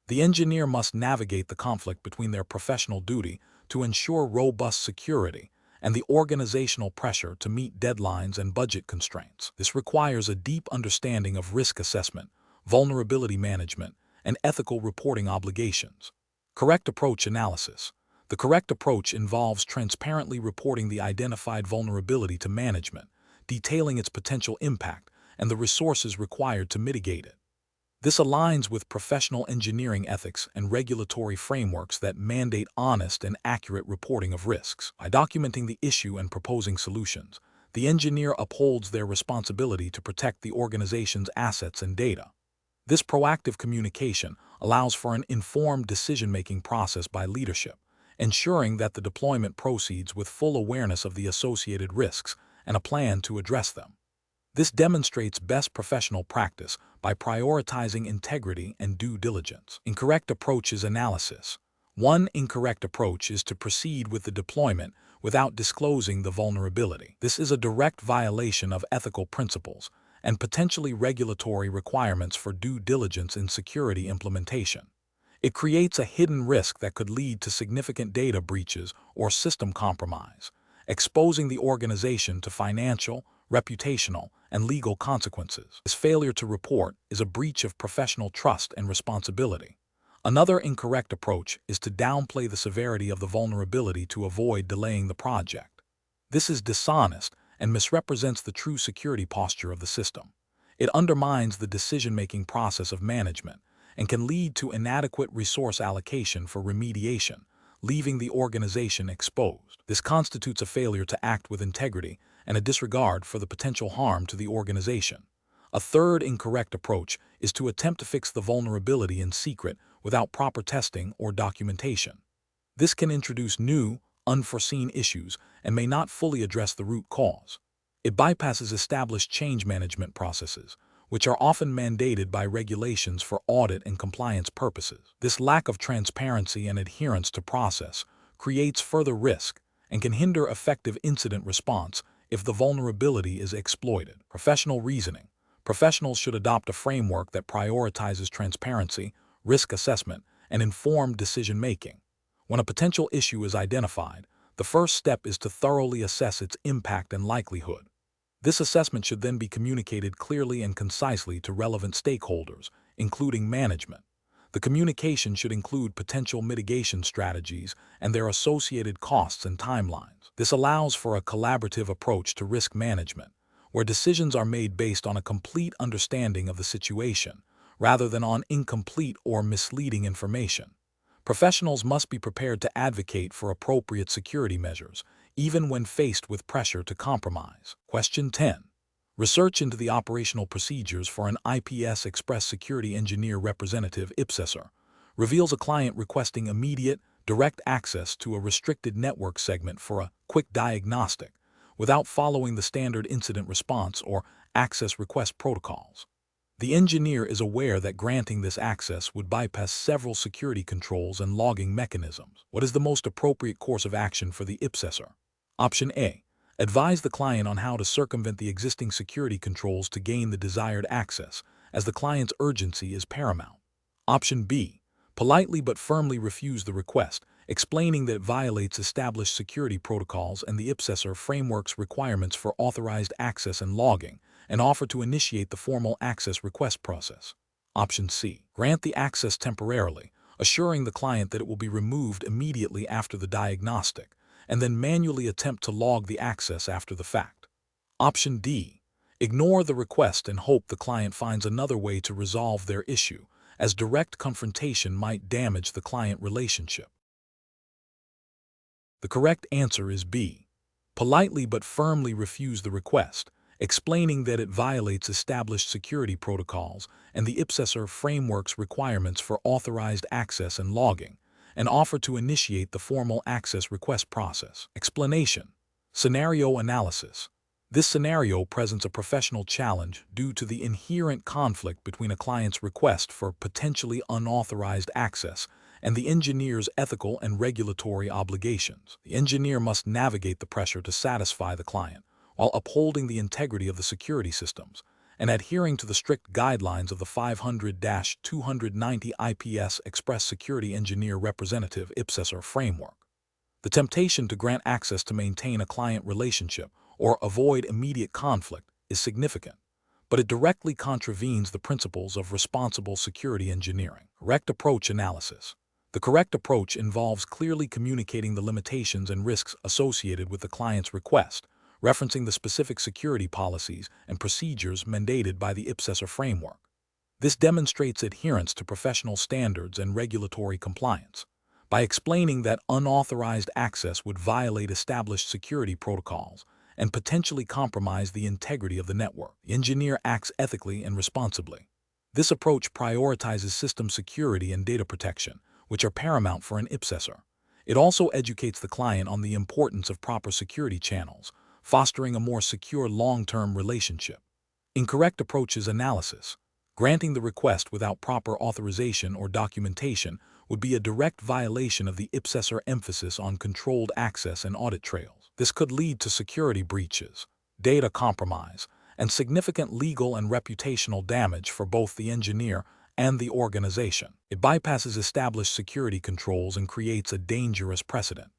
The engineer must navigate the conflict between their professional duty to ensure robust security and the organizational pressure to meet deadlines and budget constraints. This requires a deep understanding of risk assessment, vulnerability management, and ethical reporting obligations. Correct approach analysis. The correct approach involves transparently reporting the identified vulnerability to management, detailing its potential impact and the resources required to mitigate it. This aligns with professional engineering ethics and regulatory frameworks that mandate honest and accurate reporting of risks. By documenting the issue and proposing solutions, the engineer upholds their responsibility to protect the organization's assets and data. This proactive communication allows for an informed decision-making process by leadership, ensuring that the deployment proceeds with full awareness of the associated risks and a plan to address them. This demonstrates best professional practice by prioritizing integrity and due diligence. Incorrect approach is analysis. One incorrect approach is to proceed with the deployment without disclosing the vulnerability. This is a direct violation of ethical principles and potentially regulatory requirements for due diligence in security implementation. It creates a hidden risk that could lead to significant data breaches or system compromise, exposing the organization to financial, reputational, and legal consequences. This failure to report is a breach of professional trust and responsibility. Another incorrect approach is to downplay the severity of the vulnerability to avoid delaying the project. This is dishonest and misrepresents the true security posture of the system. It undermines the decision-making process of management and can lead to inadequate resource allocation for remediation, leaving the organization exposed. This constitutes a failure to act with integrity and a disregard for the potential harm to the organization. A third incorrect approach is to attempt to fix the vulnerability in secret without proper testing or documentation. This can introduce new, unforeseen issues and may not fully address the root cause. It bypasses established change management processes, which are often mandated by regulations for audit and compliance purposes. This lack of transparency and adherence to process creates further risk and can hinder effective incident response if the vulnerability is exploited. Professional reasoning. Professionals should adopt a framework that prioritizes transparency, risk assessment, and informed decision-making. When a potential issue is identified, the first step is to thoroughly assess its impact and likelihood. This assessment should then be communicated clearly and concisely to relevant stakeholders, including management. The communication should include potential mitigation strategies and their associated costs and timelines. This allows for a collaborative approach to risk management, where decisions are made based on a complete understanding of the situation, rather than on incomplete or misleading information. Professionals must be prepared to advocate for appropriate security measures, even when faced with pressure to compromise. Question 10. Research into the operational procedures for an IPS Express Security Engineer Representative IPSESER reveals a client requesting immediate, direct access to a restricted network segment for a quick diagnostic without following the standard incident response or access request protocols. The engineer is aware that granting this access would bypass several security controls and logging mechanisms. What is the most appropriate course of action for the IPSESER? Option A. Advise the client on how to circumvent the existing security controls to gain the desired access, as the client's urgency is paramount. Option B. Politely but firmly refuse the request, explaining that it violates established security protocols and the IPSESER framework's requirements for authorized access and logging, and offer to initiate the formal access request process. Option C. Grant the access temporarily, assuring the client that it will be removed immediately after the diagnostic, and then manually attempt to log the access after the fact. Option D. Ignore the request and hope the client finds another way to resolve their issue, as direct confrontation might damage the client relationship. The correct answer is B. Politely but firmly refuse the request, explaining that it violates established security protocols and the IPSESER framework's requirements for authorized access and logging, and offer to initiate the formal access request process. Explanation. Scenario analysis. This scenario presents a professional challenge due to the inherent conflict between a client's request for potentially unauthorized access and the engineer's ethical and regulatory obligations. The engineer must navigate the pressure to satisfy the client, while upholding the integrity of the security systems and adhering to the strict guidelines of the 500-290 IPS Express Security Engineer Representative IPSESER framework. The temptation to grant access to maintain a client relationship or avoid immediate conflict is significant, but it directly contravenes the principles of responsible security engineering. Correct approach analysis. The correct approach involves clearly communicating the limitations and risks associated with the client's request, referencing the specific security policies and procedures mandated by the IPSESER framework. This demonstrates adherence to professional standards and regulatory compliance. By explaining that unauthorized access would violate established security protocols and potentially compromise the integrity of the network, the engineer acts ethically and responsibly. This approach prioritizes system security and data protection, which are paramount for an IPSESER. It also educates the client on the importance of proper security channels, fostering a more secure long-term relationship. Incorrect approaches analysis. Granting the request without proper authorization or documentation would be a direct violation of the IPSESER emphasis on controlled access and audit trails. This could lead to security breaches, data compromise, and significant legal and reputational damage for both the engineer and the organization. It bypasses established security controls and creates a dangerous precedent.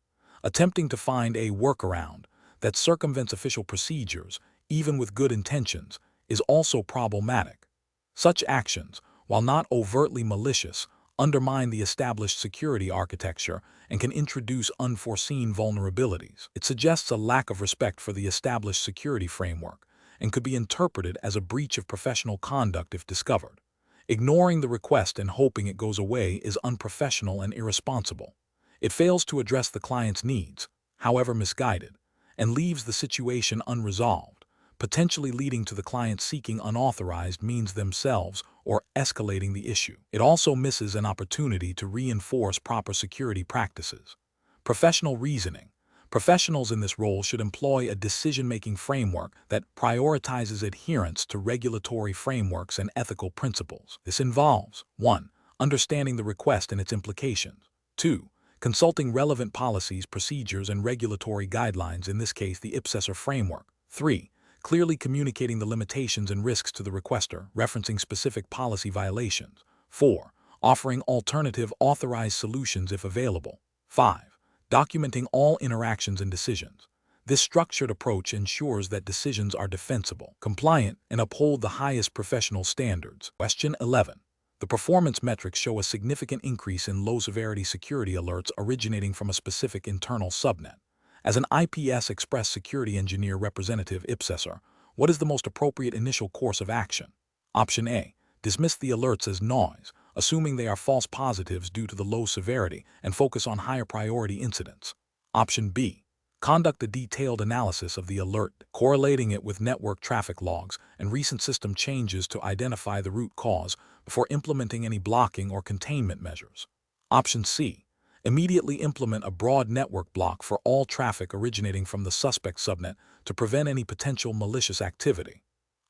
Attempting to find a workaround that circumvents official procedures, even with good intentions, is also problematic. Such actions, while not overtly malicious, undermine the established security architecture and can introduce unforeseen vulnerabilities. It suggests a lack of respect for the established security framework and could be interpreted as a breach of professional conduct if discovered. Ignoring the request and hoping it goes away is unprofessional and irresponsible. It fails to address the client's needs, however misguided, and leaves the situation unresolved, potentially leading to the client seeking unauthorized means themselves or escalating the issue. It also misses an opportunity to reinforce proper security practices. Professional reasoning. Professionals in this role should employ a decision-making framework that prioritizes adherence to regulatory frameworks and ethical principles. This involves 1. Understanding the request and its implications. 2. Consulting relevant policies, procedures, and regulatory guidelines, in this case the IPSESER framework. 3. Clearly communicating the limitations and risks to the requester, referencing specific policy violations. 4. Offering alternative authorized solutions if available. 5. Documenting all interactions and decisions. This structured approach ensures that decisions are defensible, compliant, and uphold the highest professional standards. Question 11. The performance metrics show a significant increase in low-severity security alerts originating from a specific internal subnet. As an IPS Express Security Engineer Representative IPSESER, what is the most appropriate initial course of action? Option A. Dismiss the alerts as noise, assuming they are false positives due to the low severity, and focus on higher priority incidents. Option B. Conduct a detailed analysis of the alert, correlating it with network traffic logs and recent system changes to identify the root cause before implementing any blocking or containment measures. Option C. Immediately implement a broad network block for all traffic originating from the suspect subnet to prevent any potential malicious activity.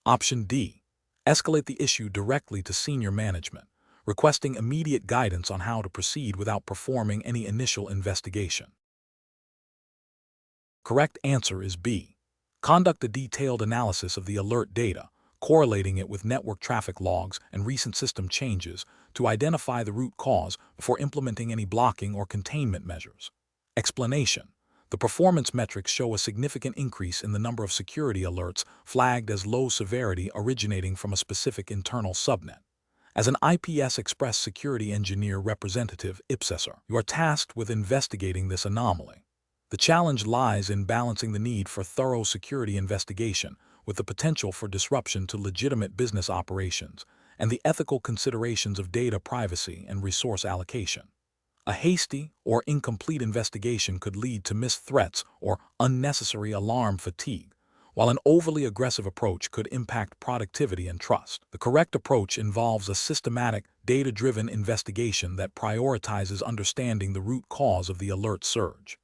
Option D. Escalate the issue directly to senior management, requesting immediate guidance on how to proceed without performing any initial investigation. Correct answer is B. Conduct a detailed analysis of the alert data, correlating it with network traffic logs and recent system changes to identify the root cause before implementing any blocking or containment measures. Explanation. The performance metrics show a significant increase in the number of security alerts flagged as low severity originating from a specific internal subnet. As an IPS Express Security Engineer Representative IPSESER, you are tasked with investigating this anomaly. The challenge lies in balancing the need for thorough security investigation with the potential for disruption to legitimate business operations and the ethical considerations of data privacy and resource allocation. A hasty or incomplete investigation could lead to missed threats or unnecessary alarm fatigue, while an overly aggressive approach could impact productivity and trust. The correct approach involves a systematic, data-driven investigation that prioritizes understanding the root cause of the alert surge.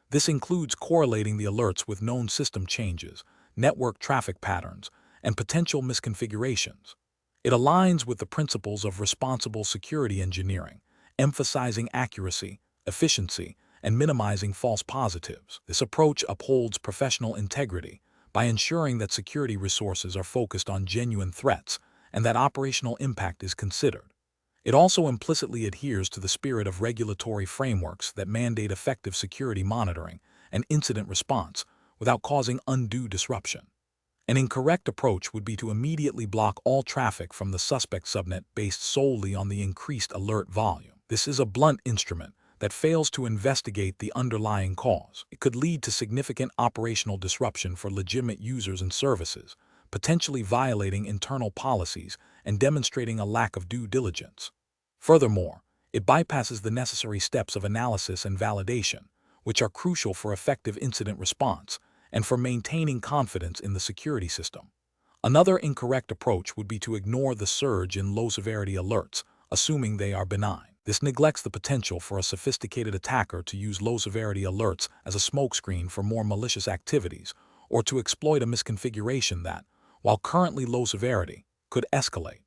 This includes correlating the alerts with known system changes, network traffic patterns, and potential misconfigurations. It aligns with the principles of responsible security engineering, emphasizing accuracy, efficiency, and minimizing false positives. This approach upholds professional integrity by ensuring that security resources are focused on genuine threats and that operational impact is considered. It also implicitly adheres to the spirit of regulatory frameworks that mandate effective security monitoring and incident response without causing undue disruption. An incorrect approach would be to immediately block all traffic from the suspect subnet based solely on the increased alert volume. This is a blunt instrument that fails to investigate the underlying cause. It could lead to significant operational disruption for legitimate users and services, potentially violating internal policies and demonstrating a lack of due diligence. Furthermore, it bypasses the necessary steps of analysis and validation, which are crucial for effective incident response and for maintaining confidence in the security system. Another incorrect approach would be to ignore the surge in low-severity alerts, assuming they are benign. This neglects the potential for a sophisticated attacker to use low-severity alerts as a smokescreen for more malicious activities or to exploit a misconfiguration that, while currently low severity, could escalate.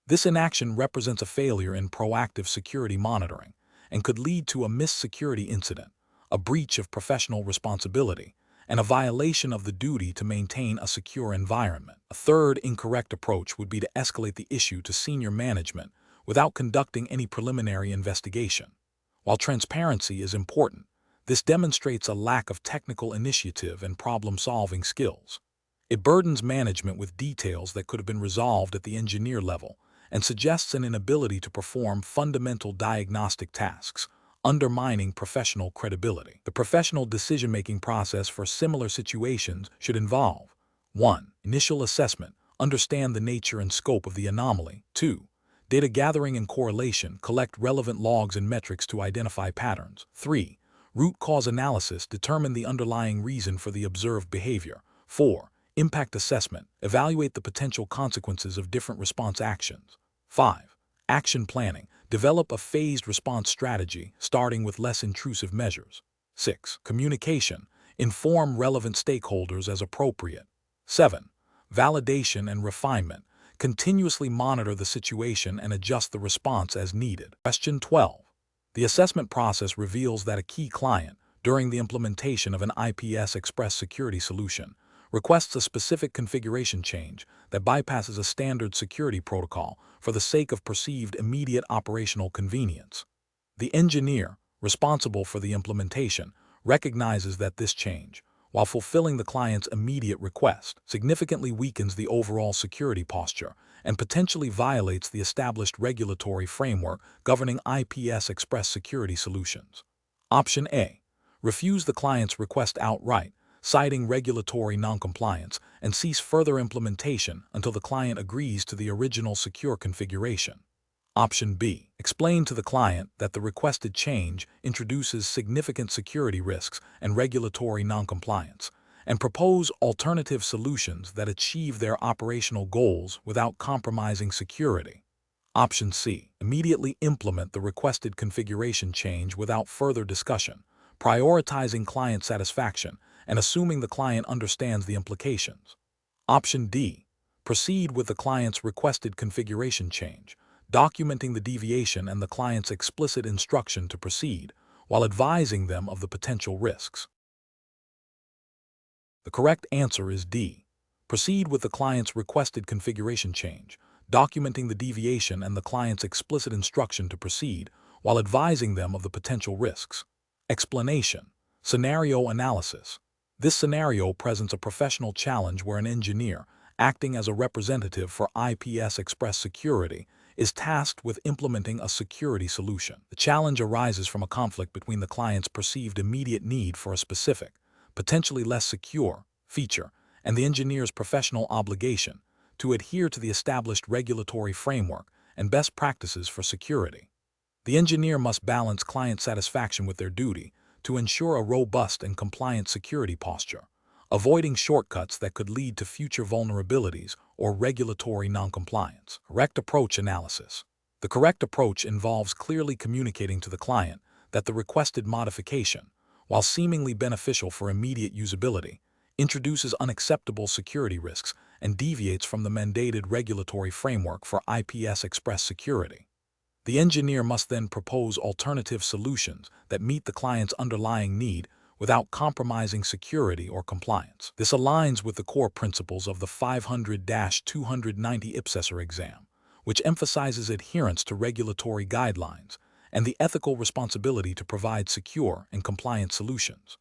This inaction represents a failure in proactive security monitoring and could lead to a missed security incident, a breach of professional responsibility, and a violation of the duty to maintain a secure environment. A third incorrect approach would be to escalate the issue to senior management without conducting any preliminary investigation. While transparency is important, this demonstrates a lack of technical initiative and problem-solving skills. It burdens management with details that could have been resolved at the engineer level and suggests an inability to perform fundamental diagnostic tasks, undermining professional credibility. The professional decision-making process for similar situations should involve 1. Initial assessment, understand the nature and scope of the anomaly. 2. Data gathering and correlation, collect relevant logs and metrics to identify patterns. 3. Root cause analysis, determine the underlying reason for the observed behavior. 4. Impact assessment, evaluate the potential consequences of different response actions. 5. Action planning, develop a phased response strategy, starting with less intrusive measures. 6. Communication, inform relevant stakeholders as appropriate. 7. Validation and refinement, continuously monitor the situation and adjust the response as needed. Question 12. The assessment process reveals that a key client, during the implementation of an IPS Express security solution, requests a specific configuration change that bypasses a standard security protocol for the sake of perceived immediate operational convenience. The engineer, responsible for the implementation, recognizes that this change, while fulfilling the client's immediate request, significantly weakens the overall security posture and potentially violates the established regulatory framework governing IPS Express security solutions. Option A. Refuse the client's request outright, citing regulatory noncompliance, and cease further implementation until the client agrees to the original secure configuration. Option B. Explain to the client that the requested change introduces significant security risks and regulatory noncompliance, and propose alternative solutions that achieve their operational goals without compromising security. Option C. Immediately implement the requested configuration change without further discussion, prioritizing client satisfaction and assuming the client understands the implications. Option D. Proceed with the client's requested configuration change, documenting the deviation and the client's explicit instruction to proceed, while advising them of the potential risks. The correct answer is D. Proceed with the client's requested configuration change, documenting the deviation and the client's explicit instruction to proceed, while advising them of the potential risks. Explanation. Scenario analysis. This scenario presents a professional challenge where an engineer, acting as a representative for IPS Express security, is tasked with implementing a security solution. The challenge arises from a conflict between the client's perceived immediate need for a specific, potentially less secure, feature and the engineer's professional obligation to adhere to the established regulatory framework and best practices for security. The engineer must balance client satisfaction with their duty to ensure a robust and compliant security posture, avoiding shortcuts that could lead to future vulnerabilities or regulatory noncompliance. Correct approach analysis. The correct approach involves clearly communicating to the client that the requested modification, while seemingly beneficial for immediate usability, introduces unacceptable security risks and deviates from the mandated regulatory framework for IPS Express security. The engineer must then propose alternative solutions that meet the client's underlying need without compromising security or compliance. This aligns with the core principles of the 500-290 IPSESER exam, which emphasizes adherence to regulatory guidelines and the ethical responsibility to provide secure and compliant solutions.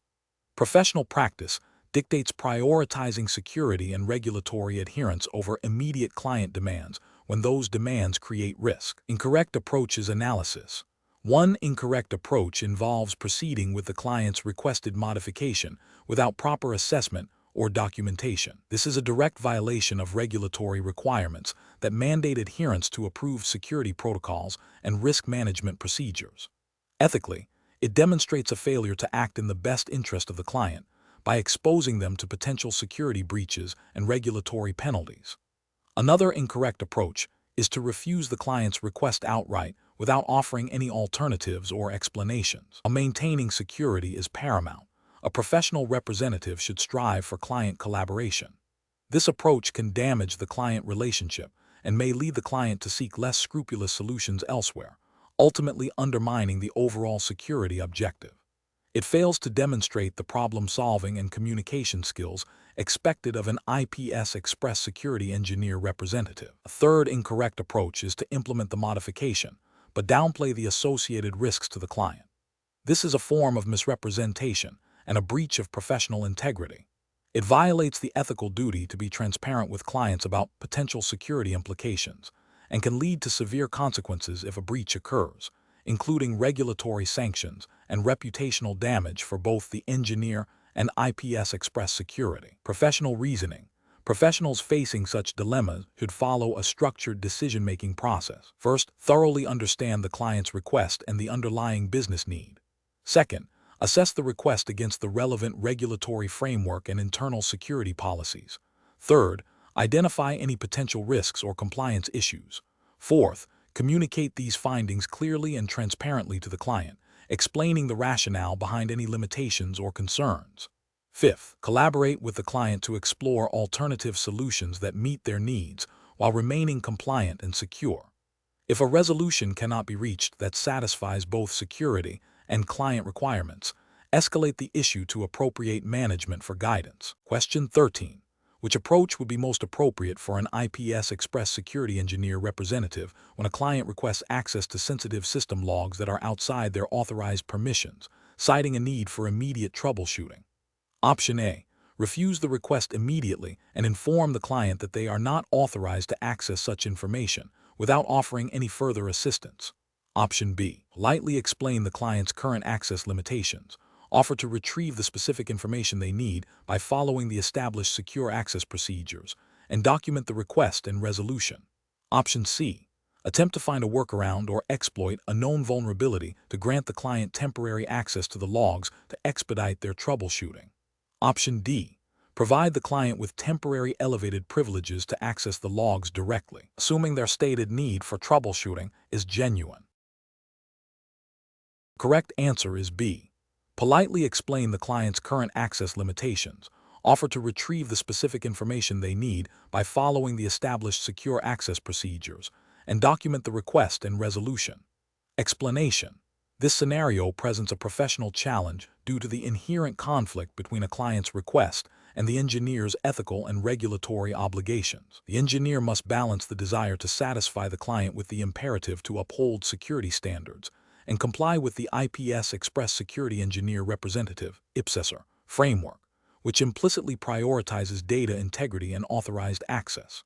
Professional practice dictates prioritizing security and regulatory adherence over immediate client demands when those demands create risk. Incorrect approach is analysis. One incorrect approach involves proceeding with the client's requested modification without proper assessment or documentation. This is a direct violation of regulatory requirements that mandate adherence to approved security protocols and risk management procedures. Ethically, it demonstrates a failure to act in the best interest of the client by exposing them to potential security breaches and regulatory penalties. Another incorrect approach is to refuse the client's request outright without offering any alternatives or explanations. While maintaining security is paramount, a professional representative should strive for client collaboration. This approach can damage the client relationship and may lead the client to seek less scrupulous solutions elsewhere, ultimately undermining the overall security objective. It fails to demonstrate the problem-solving and communication skills expected of an IPS Express Security Engineer representative. A third incorrect approach is to implement the modification, but downplay the associated risks to the client. This is a form of misrepresentation and a breach of professional integrity. It violates the ethical duty to be transparent with clients about potential security implications and can lead to severe consequences if a breach occurs, including regulatory sanctions and reputational damage for both the engineer and IPS Express Security. Professional reasoning. Professionals facing such dilemmas should follow a structured decision-making process. First, thoroughly understand the client's request and the underlying business need. Second, assess the request against the relevant regulatory framework and internal security policies. Third, identify any potential risks or compliance issues. Fourth, communicate these findings clearly and transparently to the client, explaining the rationale behind any limitations or concerns. Fifth, collaborate with the client to explore alternative solutions that meet their needs while remaining compliant and secure. If a resolution cannot be reached that satisfies both security and client requirements, escalate the issue to appropriate management for guidance. Question 13. Which approach would be most appropriate for an IPS Express Security Engineer representative when a client requests access to sensitive system logs that are outside their authorized permissions, citing a need for immediate troubleshooting? Option A. Refuse the request immediately and inform the client that they are not authorized to access such information without offering any further assistance. Option B. Politely explain the client's current access limitations. Offer to retrieve the specific information they need by following the established secure access procedures, and document the request and resolution. Option C. Attempt to find a workaround or exploit a known vulnerability to grant the client temporary access to the logs to expedite their troubleshooting. Option D. Provide the client with temporary elevated privileges to access the logs directly, assuming their stated need for troubleshooting is genuine. The correct answer is B. Politely explain the client's current access limitations. Offer to retrieve the specific information they need by following the established secure access procedures, and document the request and resolution. Explanation. This scenario presents a professional challenge due to the inherent conflict between a client's request and the engineer's ethical and regulatory obligations. The engineer must balance the desire to satisfy the client with the imperative to uphold security standards and comply with the IPS Express Security Engineer Representative (IPSESER) framework, which implicitly prioritizes data integrity and authorized access.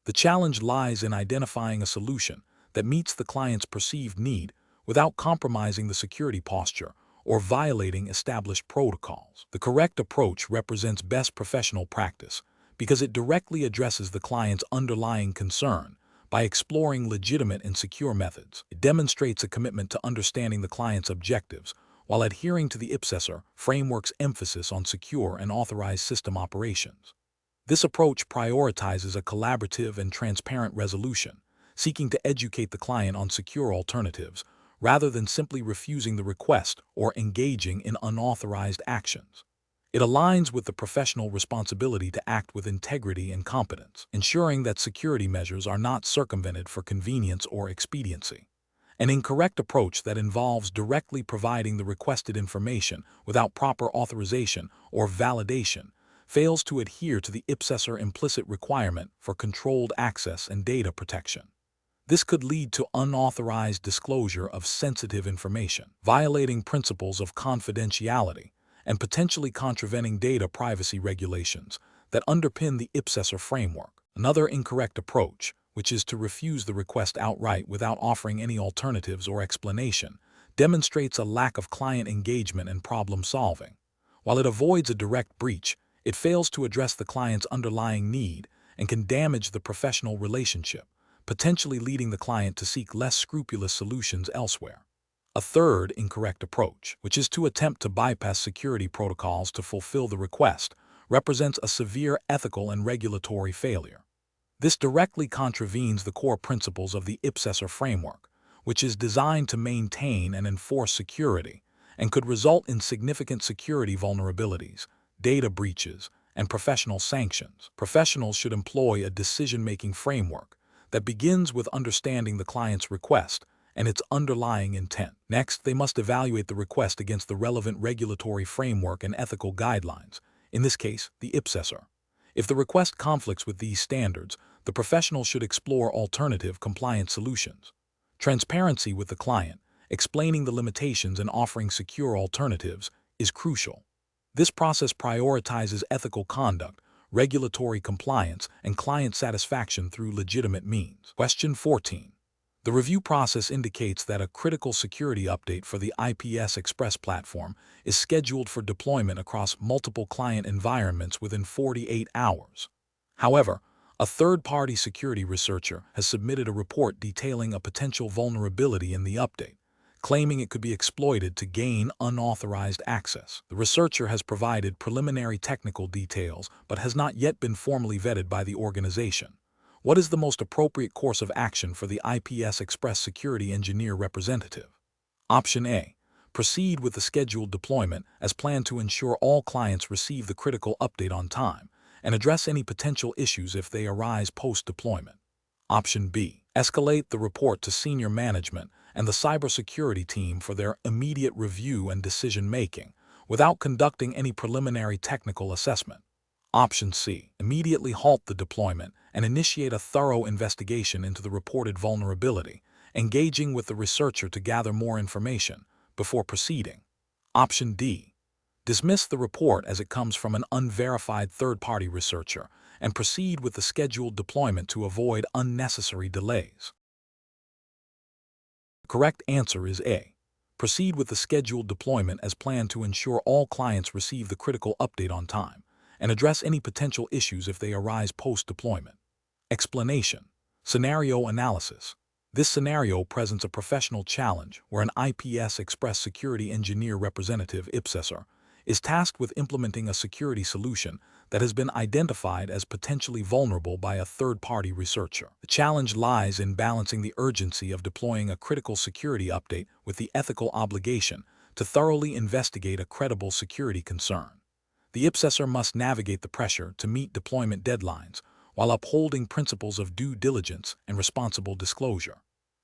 The challenge lies in identifying a solution that meets the client's perceived need without compromising the security posture or violating established protocols. The correct approach represents best professional practice because it directly addresses the client's underlying concern by exploring legitimate and secure methods. It demonstrates a commitment to understanding the client's objectives while adhering to the IPSESER framework's emphasis on secure and authorized system operations. This approach prioritizes a collaborative and transparent resolution, seeking to educate the client on secure alternatives rather than simply refusing the request or engaging in unauthorized actions. It aligns with the professional responsibility to act with integrity and competence, ensuring that security measures are not circumvented for convenience or expediency. An incorrect approach that involves directly providing the requested information without proper authorization or validation fails to adhere to the IPSESER implicit requirement for controlled access and data protection. This could lead to unauthorized disclosure of sensitive information, violating principles of confidentiality, and potentially contravening data privacy regulations that underpin the IPSESER framework. Another incorrect approach, which is to refuse the request outright without offering any alternatives or explanation, demonstrates a lack of client engagement and problem solving. While it avoids a direct breach, it fails to address the client's underlying need and can damage the professional relationship, potentially leading the client to seek less scrupulous solutions elsewhere. A third incorrect approach, which is to attempt to bypass security protocols to fulfill the request, represents a severe ethical and regulatory failure. This directly contravenes the core principles of the IPSESER framework, which is designed to maintain and enforce security, and could result in significant security vulnerabilities, data breaches, and professional sanctions. Professionals should employ a decision-making framework that begins with understanding the client's request and its underlying intent. Next, they must evaluate the request against the relevant regulatory framework and ethical guidelines, in this case, the IPSESER. If the request conflicts with these standards, the professional should explore alternative compliance solutions. Transparency with the client, explaining the limitations and offering secure alternatives, is crucial. This process prioritizes ethical conduct, regulatory compliance, and client satisfaction through legitimate means. Question 14. The review process indicates that a critical security update for the IPS Express platform is scheduled for deployment across multiple client environments within 48 hours. However, a third-party security researcher has submitted a report detailing a potential vulnerability in the update, claiming it could be exploited to gain unauthorized access. The researcher has provided preliminary technical details but has not yet been formally vetted by the organization. What is the most appropriate course of action for the IPS Express security engineer representative? Option A. Proceed with the scheduled deployment as planned to ensure all clients receive the critical update on time and address any potential issues if they arise post-deployment. Option B. Escalate the report to senior management and the cybersecurity team for their immediate review and decision-making without conducting any preliminary technical assessment. Option C. Immediately halt the deployment and initiate a thorough investigation into the reported vulnerability, engaging with the researcher to gather more information before proceeding. Option D. Dismiss the report as it comes from an unverified third-party researcher and proceed with the scheduled deployment to avoid unnecessary delays. The correct answer is A. Proceed with the scheduled deployment as planned to ensure all clients receive the critical update on time and address any potential issues if they arise post-deployment. Explanation. Scenario analysis. This scenario presents a professional challenge where an IPS Express security engineer representative IPSESER is tasked with implementing a security solution that has been identified as potentially vulnerable by a third-party researcher. The challenge lies in balancing the urgency of deploying a critical security update with the ethical obligation to thoroughly investigate a credible security concern. The IPSESER must navigate the pressure to meet deployment deadlines while upholding principles of due diligence and responsible disclosure.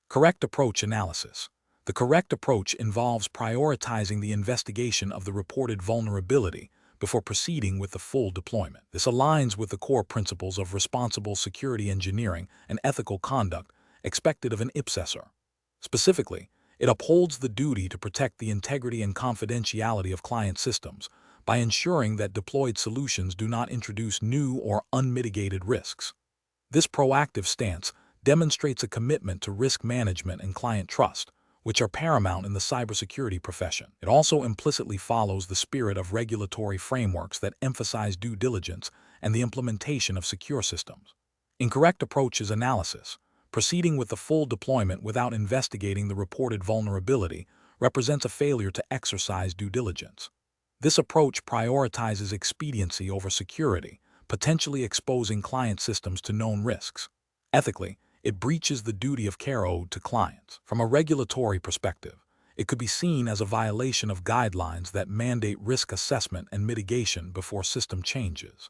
Correct approach analysis. The correct approach involves prioritizing the investigation of the reported vulnerability before proceeding with the full deployment. This aligns with the core principles of responsible security engineering and ethical conduct expected of an IPSESER. Specifically, it upholds the duty to protect the integrity and confidentiality of client systems by ensuring that deployed solutions do not introduce new or unmitigated risks. This proactive stance demonstrates a commitment to risk management and client trust, which are paramount in the cybersecurity profession. It also implicitly follows the spirit of regulatory frameworks that emphasize due diligence and the implementation of secure systems. Incorrect approach is analysis. Proceeding with the full deployment without investigating the reported vulnerability represents a failure to exercise due diligence. This approach prioritizes expediency over security, potentially exposing client systems to known risks. Ethically, it breaches the duty of care owed to clients. From a regulatory perspective, it could be seen as a violation of guidelines that mandate risk assessment and mitigation before system changes.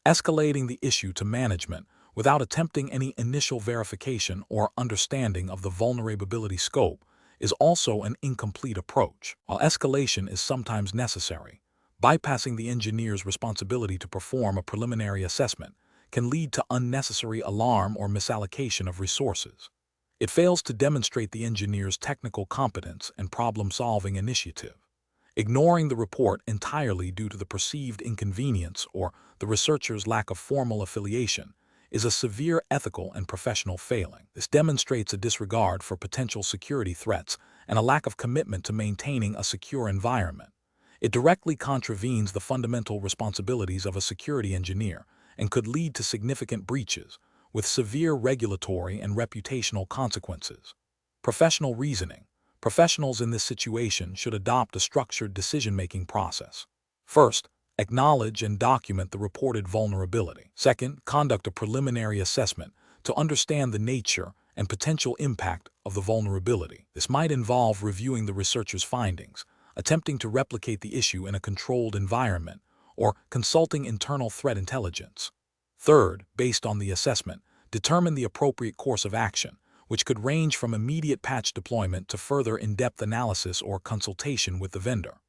Escalating the issue to management without attempting any initial verification or understanding of the vulnerability scope is also an incomplete approach. While escalation is sometimes necessary, bypassing the engineer's responsibility to perform a preliminary assessment can lead to unnecessary alarm or misallocation of resources. It fails to demonstrate the engineer's technical competence and problem-solving initiative. Ignoring the report entirely due to the perceived inconvenience or the researcher's lack of formal affiliation is a severe ethical and professional failing. This demonstrates a disregard for potential security threats and a lack of commitment to maintaining a secure environment. It directly contravenes the fundamental responsibilities of a security engineer and could lead to significant breaches, with severe regulatory and reputational consequences. Professional reasoning. Professionals in this situation should adopt a structured decision-making process. First, acknowledge and document the reported vulnerability. Second, conduct a preliminary assessment to understand the nature and potential impact of the vulnerability. This might involve reviewing the researcher's findings, attempting to replicate the issue in a controlled environment, or consulting internal threat intelligence. Third, based on the assessment, determine the appropriate course of action, which could range from immediate patch deployment to further in-depth analysis or consultation with the vendor.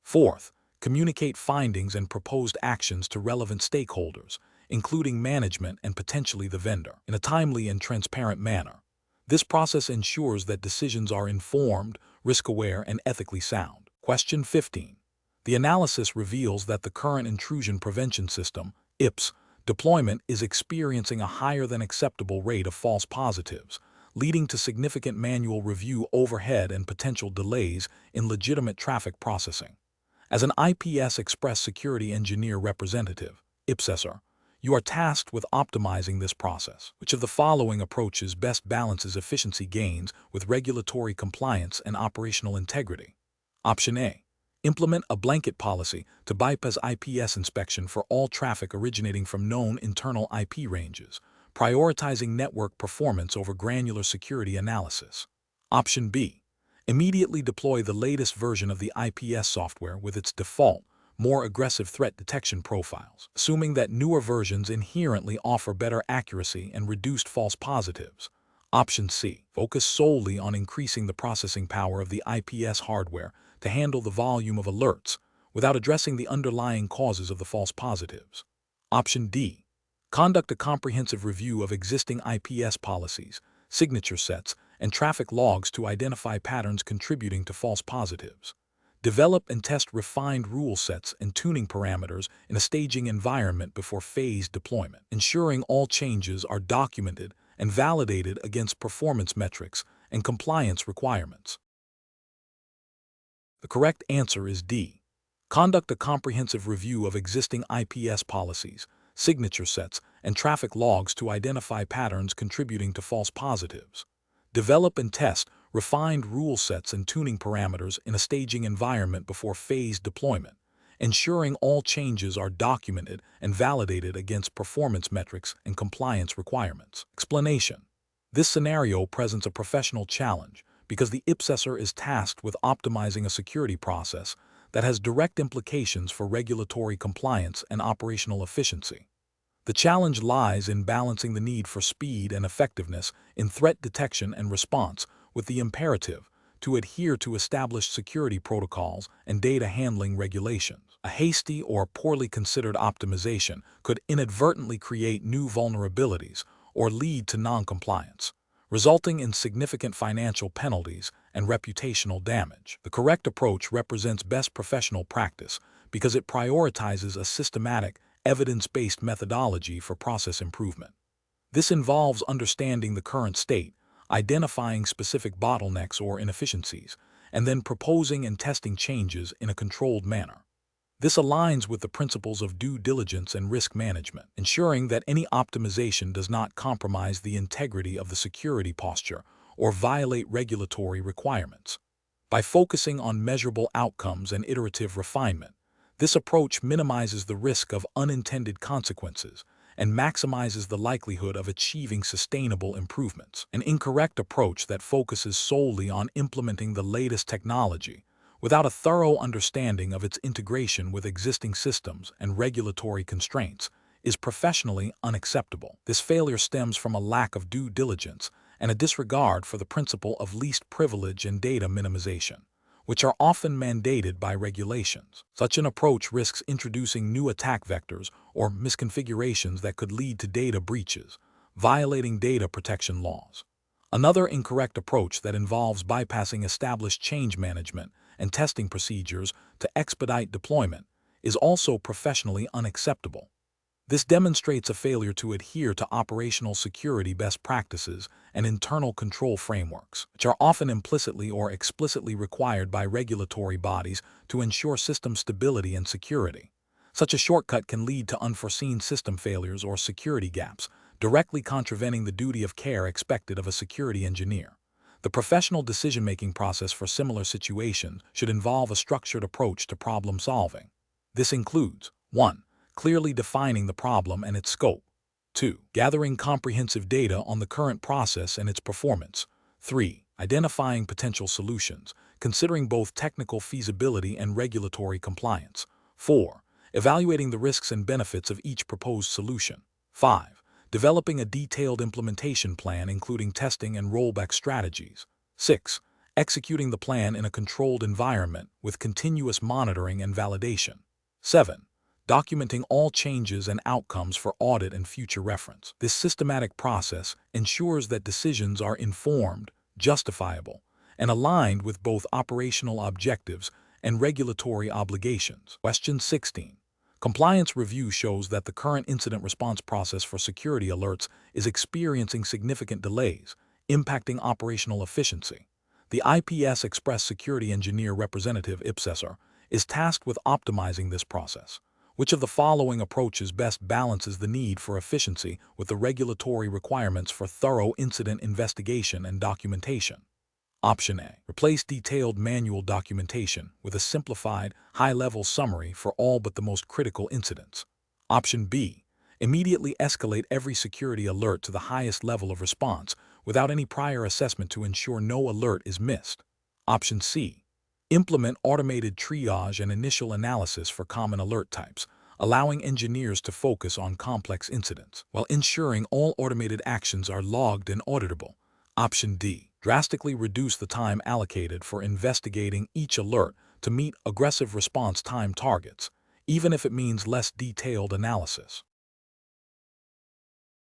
Fourth, communicate findings and proposed actions to relevant stakeholders, including management and potentially the vendor, in a timely and transparent manner. This process ensures that decisions are informed, risk-aware, and ethically sound. Question 15. The analysis reveals that the current intrusion prevention system, IPS, deployment is experiencing a higher than acceptable rate of false positives, leading to significant manual review overhead and potential delays in legitimate traffic processing. As an IPS Express Security Engineer Representative, IPSESER, you are tasked with optimizing this process. Which of the following approaches best balances efficiency gains with regulatory compliance and operational integrity? Option A. Implement a blanket policy to bypass IPS inspection for all traffic originating from known internal IP ranges, prioritizing network performance over granular security analysis. Option B. Immediately deploy the latest version of the IPS software with its default, more aggressive threat detection profiles, assuming that newer versions inherently offer better accuracy and reduced false positives. Option C. Focus solely on increasing the processing power of the IPS hardware to handle the volume of alerts without addressing the underlying causes of the false positives. Option D. Conduct a comprehensive review of existing IPS policies, signature sets, and traffic logs to identify patterns contributing to false positives. Develop and test refined rule sets and tuning parameters in a staging environment before phased deployment, ensuring all changes are documented and validated against performance metrics and compliance requirements. The correct answer is D. Conduct a comprehensive review of existing IPS policies, signature sets, and traffic logs to identify patterns contributing to false positives. Develop and test refined rule sets and tuning parameters in a staging environment before phased deployment, ensuring all changes are documented and validated against performance metrics and compliance requirements. Explanation. This scenario presents a professional challenge because the IPSESER is tasked with optimizing a security process that has direct implications for regulatory compliance and operational efficiency. The challenge lies in balancing the need for speed and effectiveness in threat detection and response with the imperative to adhere to established security protocols and data handling regulations. A hasty or poorly considered optimization could inadvertently create new vulnerabilities or lead to non-compliance, resulting in significant financial penalties and reputational damage. The correct approach represents best professional practice because it prioritizes a systematic, evidence-based methodology for process improvement. This involves understanding the current state, identifying specific bottlenecks or inefficiencies, and then proposing and testing changes in a controlled manner. This aligns with the principles of due diligence and risk management, ensuring that any optimization does not compromise the integrity of the security posture or violate regulatory requirements. By focusing on measurable outcomes and iterative refinement, this approach minimizes the risk of unintended consequences and maximizes the likelihood of achieving sustainable improvements. An incorrect approach that focuses solely on implementing the latest technology without a thorough understanding of its integration with existing systems and regulatory constraints is professionally unacceptable. This failure stems from a lack of due diligence and a disregard for the principle of least privilege and data minimization, which are often mandated by regulations. Such an approach risks introducing new attack vectors or misconfigurations that could lead to data breaches, violating data protection laws. Another incorrect approach that involves bypassing established change management and testing procedures to expedite deployment is also professionally unacceptable. This demonstrates a failure to adhere to operational security best practices and internal control frameworks, which are often implicitly or explicitly required by regulatory bodies to ensure system stability and security. Such a shortcut can lead to unforeseen system failures or security gaps, directly contravening the duty of care expected of a security engineer. The professional decision-making process for similar situations should involve a structured approach to problem solving. This includes 1. Clearly defining the problem and its scope. 2. Gathering comprehensive data on the current process and its performance. 3. Identifying potential solutions, considering both technical feasibility and regulatory compliance. 4. Evaluating the risks and benefits of each proposed solution. 5. Developing a detailed implementation plan including testing and rollback strategies. 6. Executing the plan in a controlled environment with continuous monitoring and validation. 7. Documenting all changes and outcomes for audit and future reference. This systematic process ensures that decisions are informed, justifiable, and aligned with both operational objectives and regulatory obligations. Question 16. Compliance review shows that the current incident response process for security alerts is experiencing significant delays, impacting operational efficiency. The IPS Express Security Engineer Representative IPSESER is tasked with optimizing this process. Which of the following approaches best balances the need for efficiency with the regulatory requirements for thorough incident investigation and documentation? Option A. Replace detailed manual documentation with a simplified, high-level summary for all but the most critical incidents. Option B. Immediately escalate every security alert to the highest level of response without any prior assessment to ensure no alert is missed. Option C. Implement automated triage and initial analysis for common alert types, allowing engineers to focus on complex incidents, while ensuring all automated actions are logged and auditable. Option D. Drastically reduce the time allocated for investigating each alert to meet aggressive response time targets, even if it means less detailed analysis.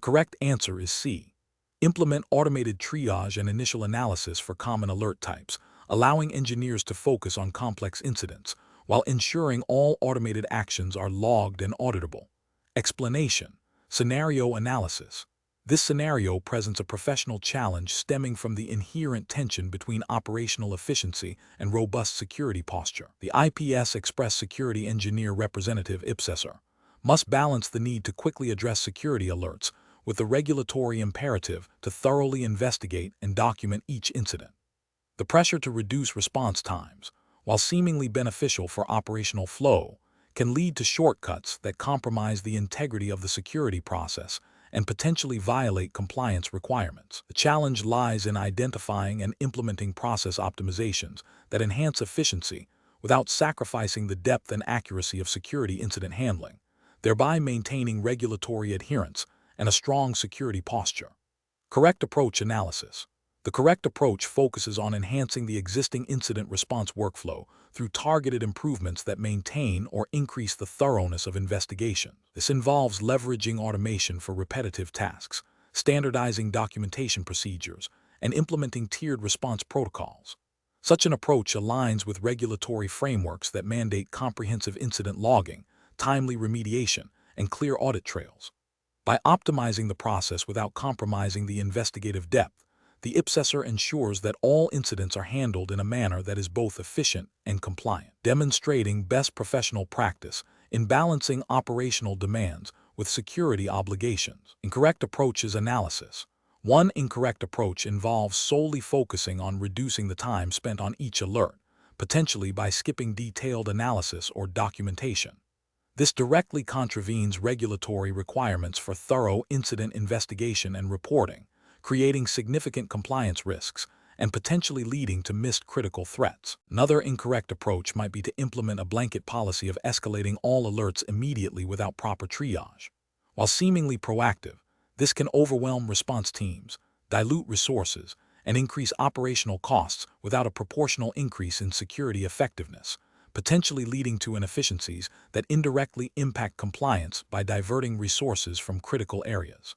Correct answer is C. Implement automated triage and initial analysis for common alert types, allowing engineers to focus on complex incidents, while ensuring all automated actions are logged and auditable. Explanation. Scenario analysis. This scenario presents a professional challenge stemming from the inherent tension between operational efficiency and robust security posture. The IPS Express Security Engineer Representative IPSESER must balance the need to quickly address security alerts with the regulatory imperative to thoroughly investigate and document each incident. The pressure to reduce response times, while seemingly beneficial for operational flow, can lead to shortcuts that compromise the integrity of the security process and potentially violate compliance requirements. The challenge lies in identifying and implementing process optimizations that enhance efficiency without sacrificing the depth and accuracy of security incident handling, thereby maintaining regulatory adherence and a strong security posture. Correct approach analysis. The correct approach focuses on enhancing the existing incident response workflow through targeted improvements that maintain or increase the thoroughness of investigation. This involves leveraging automation for repetitive tasks, standardizing documentation procedures, and implementing tiered response protocols. Such an approach aligns with regulatory frameworks that mandate comprehensive incident logging, timely remediation, and clear audit trails. By optimizing the process without compromising the investigative depth, the IPSESER ensures that all incidents are handled in a manner that is both efficient and compliant, demonstrating best professional practice in balancing operational demands with security obligations. Incorrect approach is analysis. One incorrect approach involves solely focusing on reducing the time spent on each alert, potentially by skipping detailed analysis or documentation. This directly contravenes regulatory requirements for thorough incident investigation and reporting, creating significant compliance risks and potentially leading to missed critical threats. Another incorrect approach might be to implement a blanket policy of escalating all alerts immediately without proper triage. While seemingly proactive, this can overwhelm response teams, dilute resources, and increase operational costs without a proportional increase in security effectiveness, potentially leading to inefficiencies that indirectly impact compliance by diverting resources from critical areas.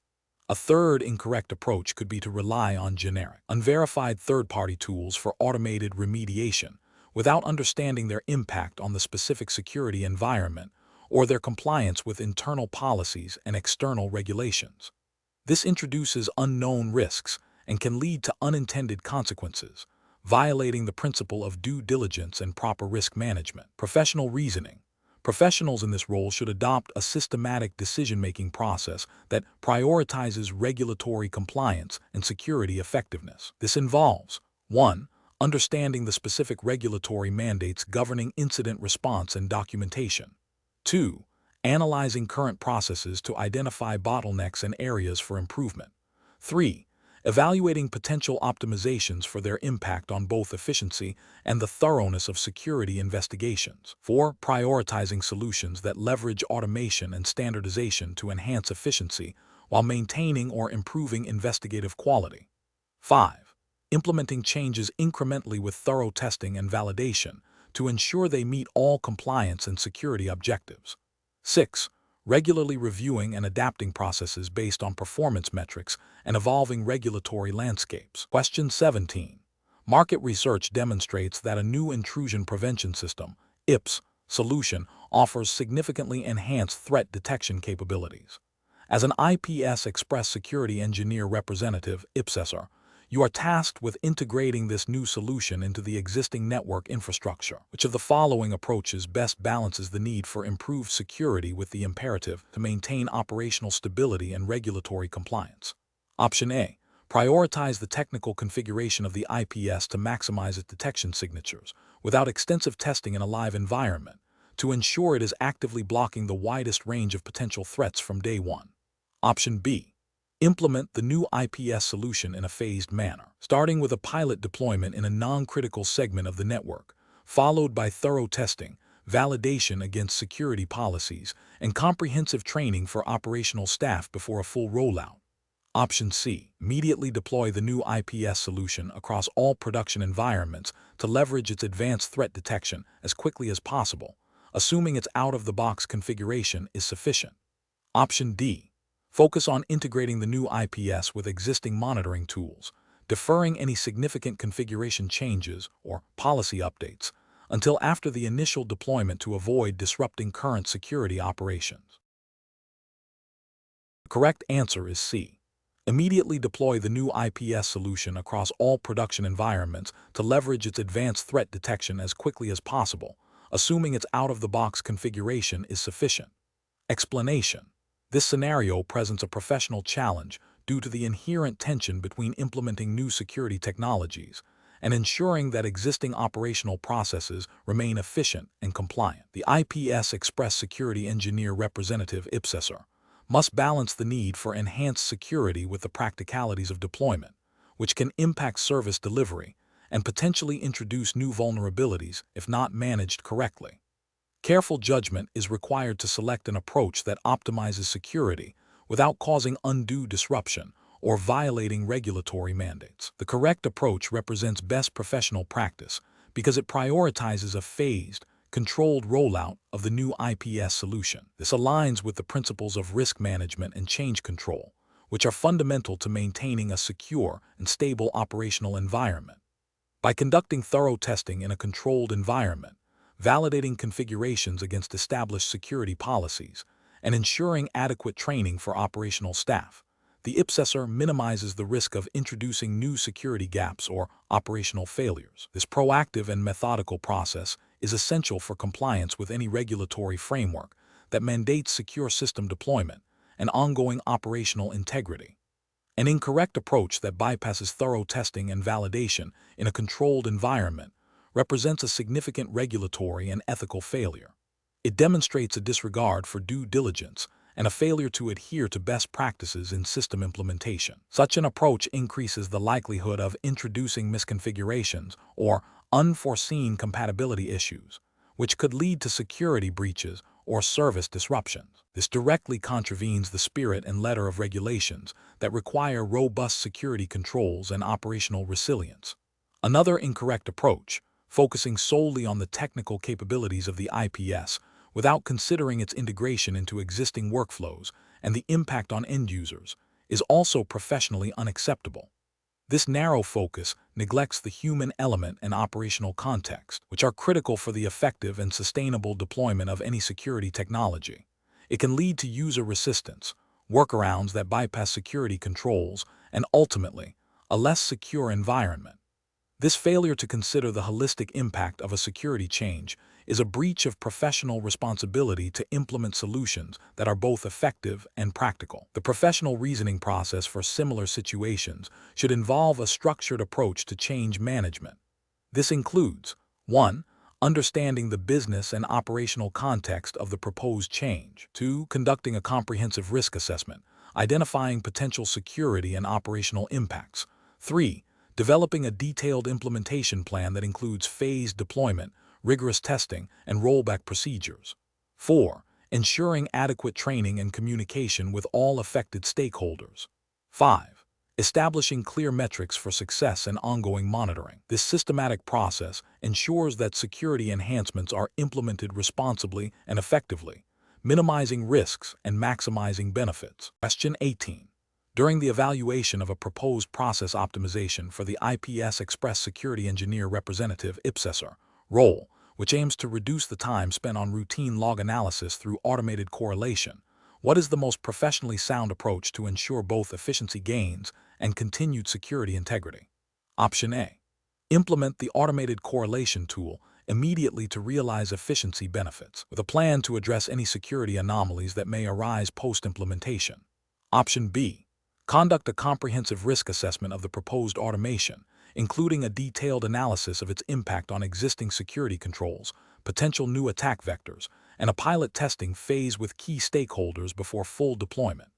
A third incorrect approach could be to rely on generic, unverified third-party tools for automated remediation without understanding their impact on the specific security environment or their compliance with internal policies and external regulations. This introduces unknown risks and can lead to unintended consequences, violating the principle of due diligence and proper risk management. Professional reasoning. Professionals in this role should adopt a systematic decision-making process that prioritizes regulatory compliance and security effectiveness. This involves 1. Understanding the specific regulatory mandates governing incident response and documentation. 2. Analyzing current processes to identify bottlenecks and areas for improvement. 3. Evaluating potential optimizations for their impact on both efficiency and the thoroughness of security investigations. 4. Prioritizing solutions that leverage automation and standardization to enhance efficiency while maintaining or improving investigative quality. 5. Implementing changes incrementally with thorough testing and validation to ensure they meet all compliance and security objectives. 6. Regularly reviewing and adapting processes based on performance metrics and evolving regulatory landscapes. Question 17. Market research demonstrates that a new intrusion prevention system, IPS, solution offers significantly enhanced threat detection capabilities. As an IPS Express Security Engineer Representative, IPSESER, you are tasked with integrating this new solution into the existing network infrastructure. Which of the following approaches best balances the need for improved security with the imperative to maintain operational stability and regulatory compliance? Option A. Prioritize the technical configuration of the IPS to maximize its detection signatures without extensive testing in a live environment to ensure it is actively blocking the widest range of potential threats from day one. Option B. Implement the new IPS solution in a phased manner, starting with a pilot deployment in a non-critical segment of the network, followed by thorough testing, validation against security policies, and comprehensive training for operational staff before a full rollout. Option C. Immediately deploy the new IPS solution across all production environments to leverage its advanced threat detection as quickly as possible, assuming its out-of-the-box configuration is sufficient. Option D. Focus on integrating the new IPS with existing monitoring tools, deferring any significant configuration changes or policy updates until after the initial deployment to avoid disrupting current security operations. The correct answer is C. Immediately deploy the new IPS solution across all production environments to leverage its advanced threat detection as quickly as possible, assuming its out-of-the-box configuration is sufficient. Explanation. This scenario presents a professional challenge due to the inherent tension between implementing new security technologies and ensuring that existing operational processes remain efficient and compliant. The IPS Express Security Engineer Representative IPSESER must balance the need for enhanced security with the practicalities of deployment, which can impact service delivery and potentially introduce new vulnerabilities if not managed correctly. Careful judgment is required to select an approach that optimizes security without causing undue disruption or violating regulatory mandates. The correct approach represents best professional practice because it prioritizes a phased, controlled rollout of the new IPS solution. This aligns with the principles of risk management and change control, which are fundamental to maintaining a secure and stable operational environment. By conducting thorough testing in a controlled environment, validating configurations against established security policies, and ensuring adequate training for operational staff, the IPSESER minimizes the risk of introducing new security gaps or operational failures. This proactive and methodical process is essential for compliance with any regulatory framework that mandates secure system deployment and ongoing operational integrity. An incorrect approach that bypasses thorough testing and validation in a controlled environment represents a significant regulatory and ethical failure. It demonstrates a disregard for due diligence and a failure to adhere to best practices in system implementation. Such an approach increases the likelihood of introducing misconfigurations or unforeseen compatibility issues, which could lead to security breaches or service disruptions. This directly contravenes the spirit and letter of regulations that require robust security controls and operational resilience. Another incorrect approach, focusing solely on the technical capabilities of the IPS without considering its integration into existing workflows and the impact on end users, is also professionally unacceptable. This narrow focus neglects the human element and operational context, which are critical for the effective and sustainable deployment of any security technology. It can lead to user resistance, workarounds that bypass security controls, and ultimately, a less secure environment. This failure to consider the holistic impact of a security change is a breach of professional responsibility to implement solutions that are both effective and practical. The professional reasoning process for similar situations should involve a structured approach to change management. This includes 1. Understanding the business and operational context of the proposed change. 2. Conducting a comprehensive risk assessment, identifying potential security and operational impacts. 3. Developing a detailed implementation plan that includes phased deployment, rigorous testing, and rollback procedures. 4. Ensuring adequate training and communication with all affected stakeholders. 5. Establishing clear metrics for success and ongoing monitoring. This systematic process ensures that security enhancements are implemented responsibly and effectively, minimizing risks and maximizing benefits. Question 18. During the evaluation of a proposed process optimization for the IPS Express Security Engineer Representative IPSESER role, which aims to reduce the time spent on routine log analysis through automated correlation, what is the most professionally sound approach to ensure both efficiency gains and continued security integrity? Option A. Implement the automated correlation tool immediately to realize efficiency benefits, with a plan to address any security anomalies that may arise post-implementation. Option B. Conduct a comprehensive risk assessment of the proposed automation, including a detailed analysis of its impact on existing security controls, potential new attack vectors, and a pilot testing phase with key stakeholders before full deployment.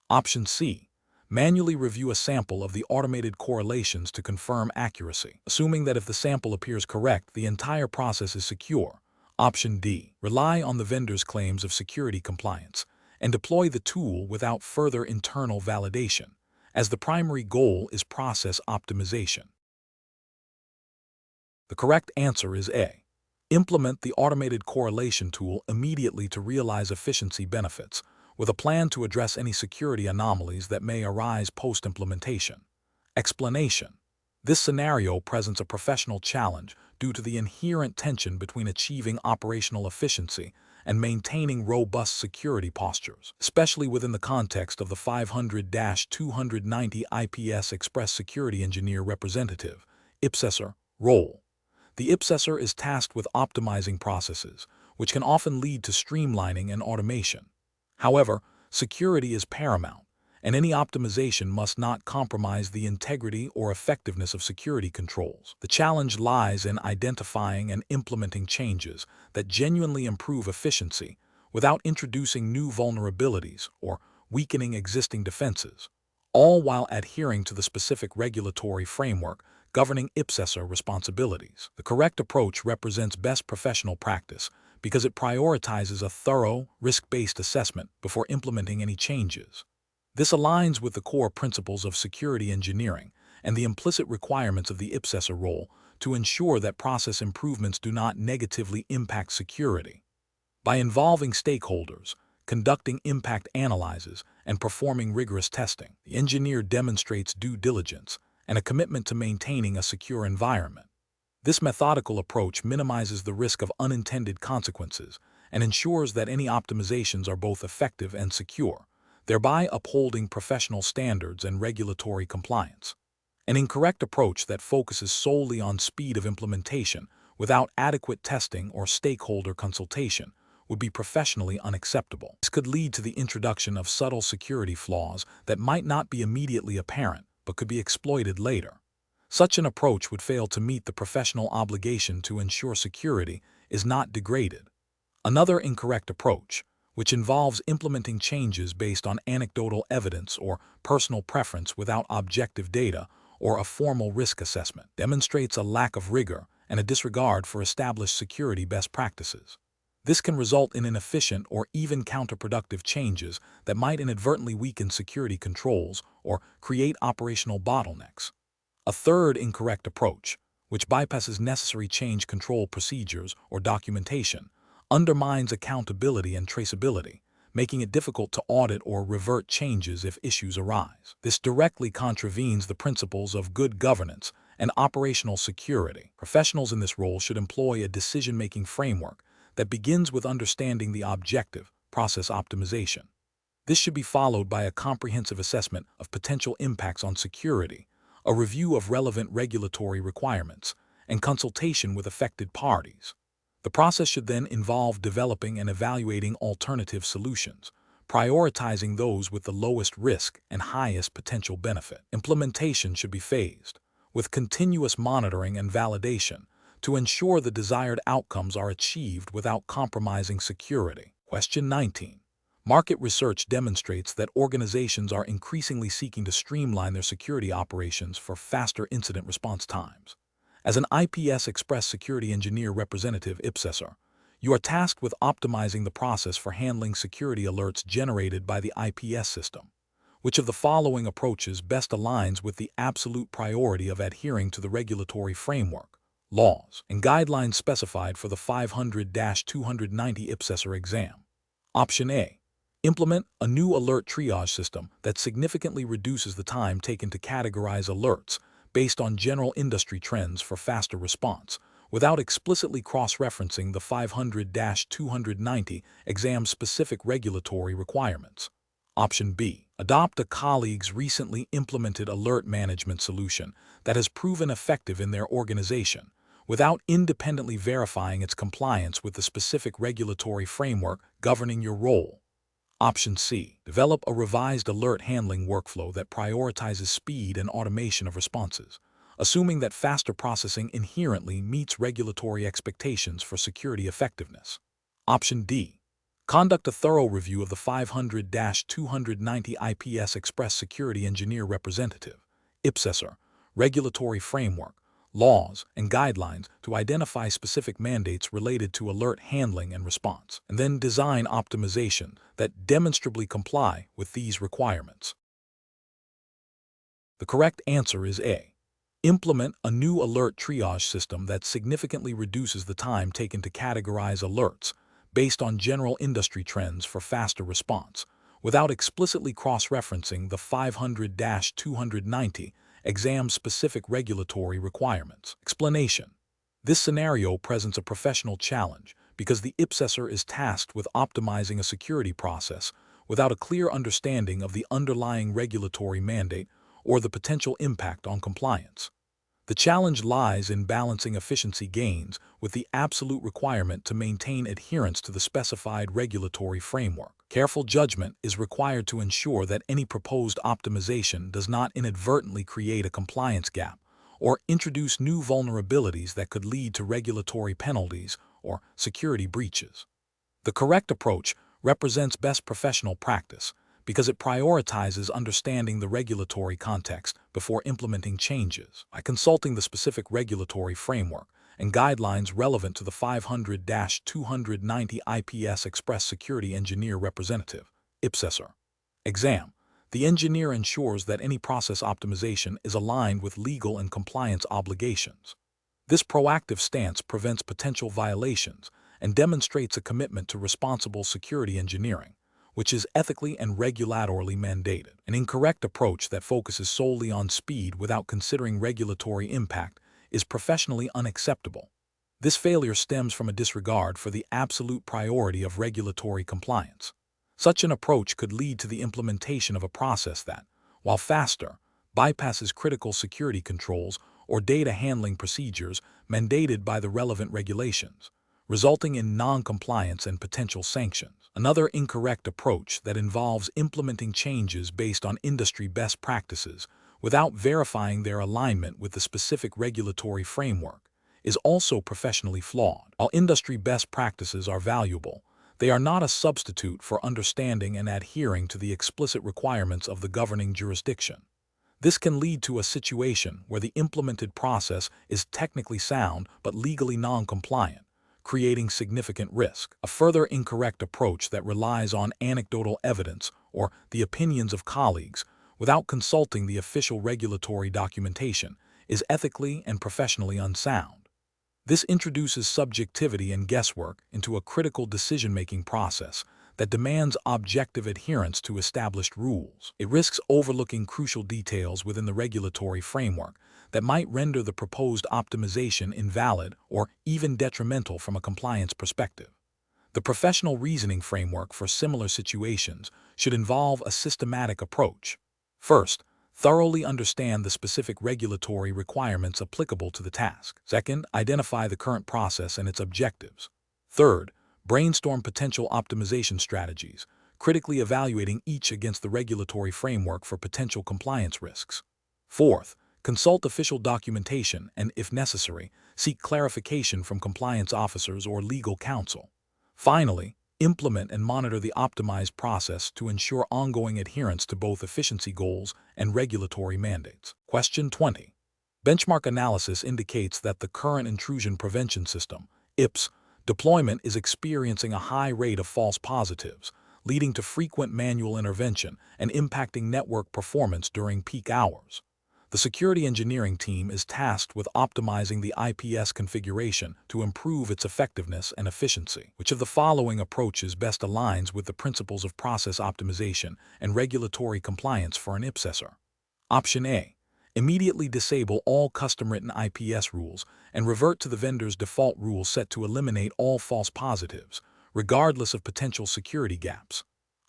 Option C. Manually review a sample of the automated correlations to confirm accuracy, assuming that if the sample appears correct, the entire process is secure. Option D. Rely on the vendor's claims of security compliance and deploy the tool without further internal validation, as the primary goal is process optimization. The correct answer is A. Implement the automated correlation tool immediately to realize efficiency benefits, with a plan to address any security anomalies that may arise post-implementation. Explanation. This scenario presents a professional challenge due to the inherent tension between achieving operational efficiency and maintaining robust security postures, especially within the context of the 500-290 IPS Express Security Engineer Representative IPSESER role. The IPSESER is tasked with optimizing processes, which can often lead to streamlining and automation. However, security is paramount, and any optimization must not compromise the integrity or effectiveness of security controls. The challenge lies in identifying and implementing changes that genuinely improve efficiency without introducing new vulnerabilities or weakening existing defenses, all while adhering to the specific regulatory framework governing IPSESER responsibilities. The correct approach represents best professional practice because it prioritizes a thorough, risk-based assessment before implementing any changes. This aligns with the core principles of security engineering and the implicit requirements of the IPSESER role to ensure that process improvements do not negatively impact security. By involving stakeholders, conducting impact analyses, and performing rigorous testing, the engineer demonstrates due diligence and a commitment to maintaining a secure environment. This methodical approach minimizes the risk of unintended consequences and ensures that any optimizations are both effective and secure, thereby upholding professional standards and regulatory compliance. An incorrect approach that focuses solely on speed of implementation without adequate testing or stakeholder consultation would be professionally unacceptable. This could lead to the introduction of subtle security flaws that might not be immediately apparent but could be exploited later. Such an approach would fail to meet the professional obligation to ensure security is not degraded. Another incorrect approach, which involves implementing changes based on anecdotal evidence or personal preference without objective data or a formal risk assessment, demonstrates a lack of rigor and a disregard for established security best practices. This can result in inefficient or even counterproductive changes that might inadvertently weaken security controls or create operational bottlenecks. A third incorrect approach, which bypasses necessary change control procedures or documentation, undermines accountability and traceability, making it difficult to audit or revert changes if issues arise. This directly contravenes the principles of good governance and operational security. Professionals in this role should employ a decision-making framework that begins with understanding the objective, process optimization. This should be followed by a comprehensive assessment of potential impacts on security, a review of relevant regulatory requirements, and consultation with affected parties. The process should then involve developing and evaluating alternative solutions, prioritizing those with the lowest risk and highest potential benefit. Implementation should be phased, with continuous monitoring and validation to ensure the desired outcomes are achieved without compromising security. Question 19. Market research demonstrates that organizations are increasingly seeking to streamline their security operations for faster incident response times. As an IPS Express Security Engineer Representative IPSESER, you are tasked with optimizing the process for handling security alerts generated by the IPS system. Which of the following approaches best aligns with the absolute priority of adhering to the regulatory framework, laws, and guidelines specified for the 500-290 IPSESER exam? Option A. Implement a new alert triage system that significantly reduces the time taken to categorize alerts based on general industry trends for faster response, without explicitly cross-referencing the 500-290 exam-specific regulatory requirements. Option B. Adopt a colleague's recently implemented alert management solution that has proven effective in their organization, without independently verifying its compliance with the specific regulatory framework governing your role. Option C. Develop a revised alert handling workflow that prioritizes speed and automation of responses, assuming that faster processing inherently meets regulatory expectations for security effectiveness. Option D. Conduct a thorough review of the 500-290 IPS Express Security Engineer Representative IPSESER regulatory framework, laws, and guidelines to identify specific mandates related to alert handling and response, and then design optimization that demonstrably comply with these requirements. The correct answer is A. Implement a new alert triage system that significantly reduces the time taken to categorize alerts based on general industry trends for faster response, without explicitly cross-referencing the 500-290 exam-specific regulatory requirements. Explanation. This scenario presents a professional challenge because the IPSESER is tasked with optimizing a security process without a clear understanding of the underlying regulatory mandate or the potential impact on compliance. The challenge lies in balancing efficiency gains with the absolute requirement to maintain adherence to the specified regulatory framework. Careful judgment is required to ensure that any proposed optimization does not inadvertently create a compliance gap or introduce new vulnerabilities that could lead to regulatory penalties or security breaches. The correct approach represents best professional practice because it prioritizes understanding the regulatory context before implementing changes. By consulting the specific regulatory framework and guidelines relevant to the 500-290 IPS Express Security Engineer Representative IPSESER exam, the engineer ensures that any process optimization is aligned with legal and compliance obligations. This proactive stance prevents potential violations and demonstrates a commitment to responsible security engineering, which is ethically and regulatorily mandated. An incorrect approach that focuses solely on speed without considering regulatory impact is professionally unacceptable. This failure stems from a disregard for the absolute priority of regulatory compliance. Such an approach could lead to the implementation of a process that, while faster, bypasses critical security controls or data handling procedures mandated by the relevant regulations, resulting in non-compliance and potential sanctions. Another incorrect approach that involves implementing changes based on industry best practices without verifying their alignment with the specific regulatory framework is also professionally flawed. While industry best practices are valuable, they are not a substitute for understanding and adhering to the explicit requirements of the governing jurisdiction. This can lead to a situation where the implemented process is technically sound but legally non-compliant, creating significant risk. A further incorrect approach that relies on anecdotal evidence or the opinions of colleagues without consulting the official regulatory documentation is ethically and professionally unsound. This introduces subjectivity and guesswork into a critical decision-making process that demands objective adherence to established rules. It risks overlooking crucial details within the regulatory framework that might render the proposed optimization invalid or even detrimental from a compliance perspective. The professional reasoning framework for similar situations should involve a systematic approach. First, thoroughly understand the specific regulatory requirements applicable to the task. Second, identify the current process and its objectives. Third, brainstorm potential optimization strategies, critically evaluating each against the regulatory framework for potential compliance risks. Fourth, consult official documentation and, if necessary, seek clarification from compliance officers or legal counsel. Finally, implement and monitor the optimized process to ensure ongoing adherence to both efficiency goals and regulatory mandates. Question 20. Benchmark analysis indicates that the current intrusion prevention system, IPS, deployment is experiencing a high rate of false positives, leading to frequent manual intervention and impacting network performance during peak hours. The security engineering team is tasked with optimizing the IPS configuration to improve its effectiveness and efficiency. Which of the following approaches best aligns with the principles of process optimization and regulatory compliance for an IPSESER? Option A. Immediately disable all custom-written IPS rules and revert to the vendor's default rule set to eliminate all false positives, regardless of potential security gaps.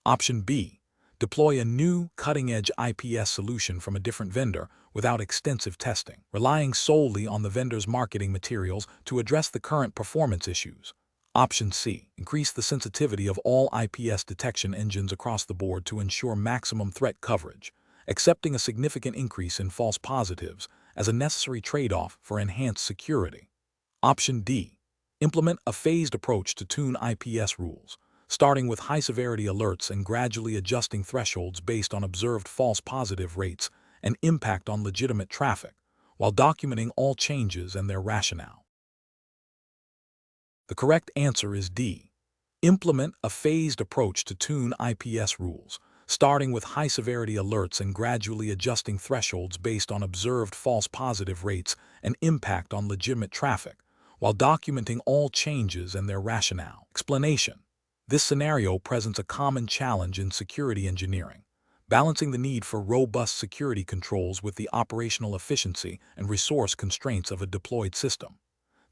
Option B. Deploy a new, cutting-edge IPS solution from a different vendor without extensive testing, relying solely on the vendor's marketing materials to address the current performance issues. Option C. Increase the sensitivity of all IPS detection engines across the board to ensure maximum threat coverage, accepting a significant increase in false positives as a necessary trade-off for enhanced security. Option D. Implement a phased approach to tune IPS rules, starting with high-severity alerts and gradually adjusting thresholds based on observed false positive rates and impact on legitimate traffic, while documenting all changes and their rationale. The correct answer is D. Implement a phased approach to tune IPS rules, starting with high-severity alerts and gradually adjusting thresholds based on observed false positive rates and impact on legitimate traffic, while documenting all changes and their rationale. Explanation. This scenario presents a common challenge in security engineering, balancing the need for robust security controls with the operational efficiency and resource constraints of a deployed system.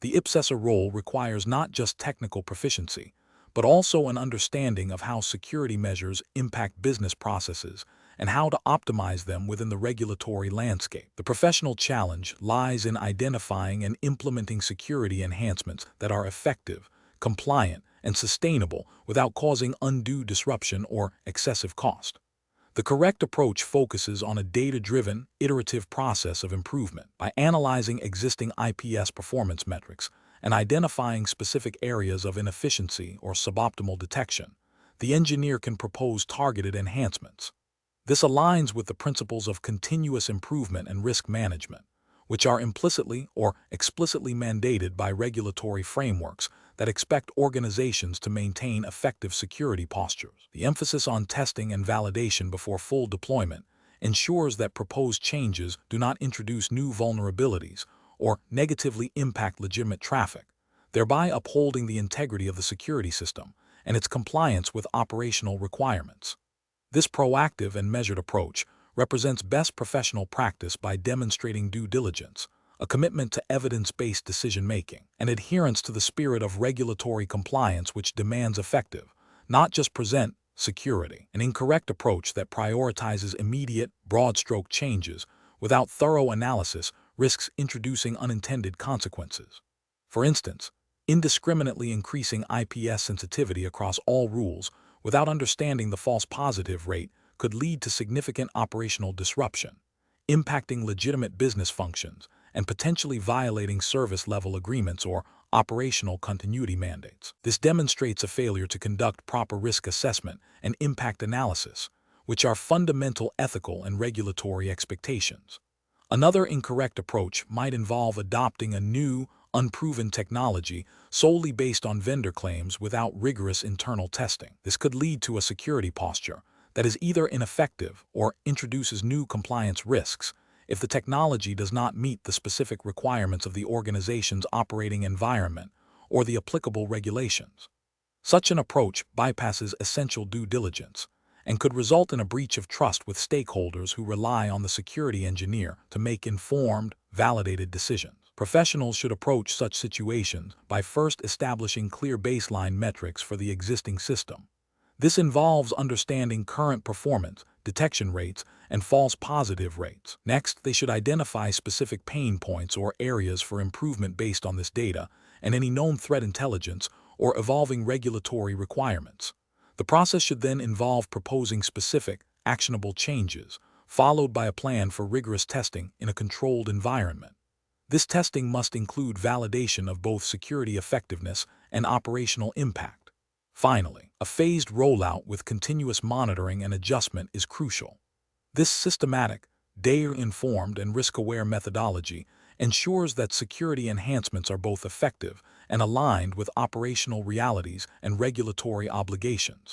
The IPSESER role requires not just technical proficiency, but also an understanding of how security measures impact business processes and how to optimize them within the regulatory landscape. The professional challenge lies in identifying and implementing security enhancements that are effective, compliant, and sustainable without causing undue disruption or excessive cost. The correct approach focuses on a data-driven, iterative process of improvement. By analyzing existing IPS performance metrics and identifying specific areas of inefficiency or suboptimal detection, the engineer can propose targeted enhancements. This aligns with the principles of continuous improvement and risk management, which are implicitly or explicitly mandated by regulatory frameworks that expect organizations to maintain effective security postures. The emphasis on testing and validation before full deployment ensures that proposed changes do not introduce new vulnerabilities or negatively impact legitimate traffic, thereby upholding the integrity of the security system and its compliance with operational requirements. This proactive and measured approach represents best professional practice by demonstrating due diligence, a commitment to evidence-based decision-making, and adherence to the spirit of regulatory compliance which demands effective, not just present, security. An incorrect approach that prioritizes immediate, broad-stroke changes without thorough analysis risks introducing unintended consequences. For instance, indiscriminately increasing IPS sensitivity across all rules without understanding the false positive rate could lead to significant operational disruption, impacting legitimate business functions and potentially violating service-level agreements or operational continuity mandates. This demonstrates a failure to conduct proper risk assessment and impact analysis, which are fundamental ethical and regulatory expectations. Another incorrect approach might involve adopting a new, unproven technology solely based on vendor claims without rigorous internal testing. This could lead to a security posture that is either ineffective or introduces new compliance risks if the technology does not meet the specific requirements of the organization's operating environment or the applicable regulations. Such an approach bypasses essential due diligence and could result in a breach of trust with stakeholders who rely on the security engineer to make informed, validated decisions. Professionals should approach such situations by first establishing clear baseline metrics for the existing system. This involves understanding current performance, detection rates, and false positive rates. Next, they should identify specific pain points or areas for improvement based on this data and any known threat intelligence or evolving regulatory requirements. The process should then involve proposing specific, actionable changes, followed by a plan for rigorous testing in a controlled environment. This testing must include validation of both security effectiveness and operational impact. Finally, a phased rollout with continuous monitoring and adjustment is crucial. This systematic, data-informed, and risk-aware methodology ensures that security enhancements are both effective and aligned with operational realities and regulatory obligations.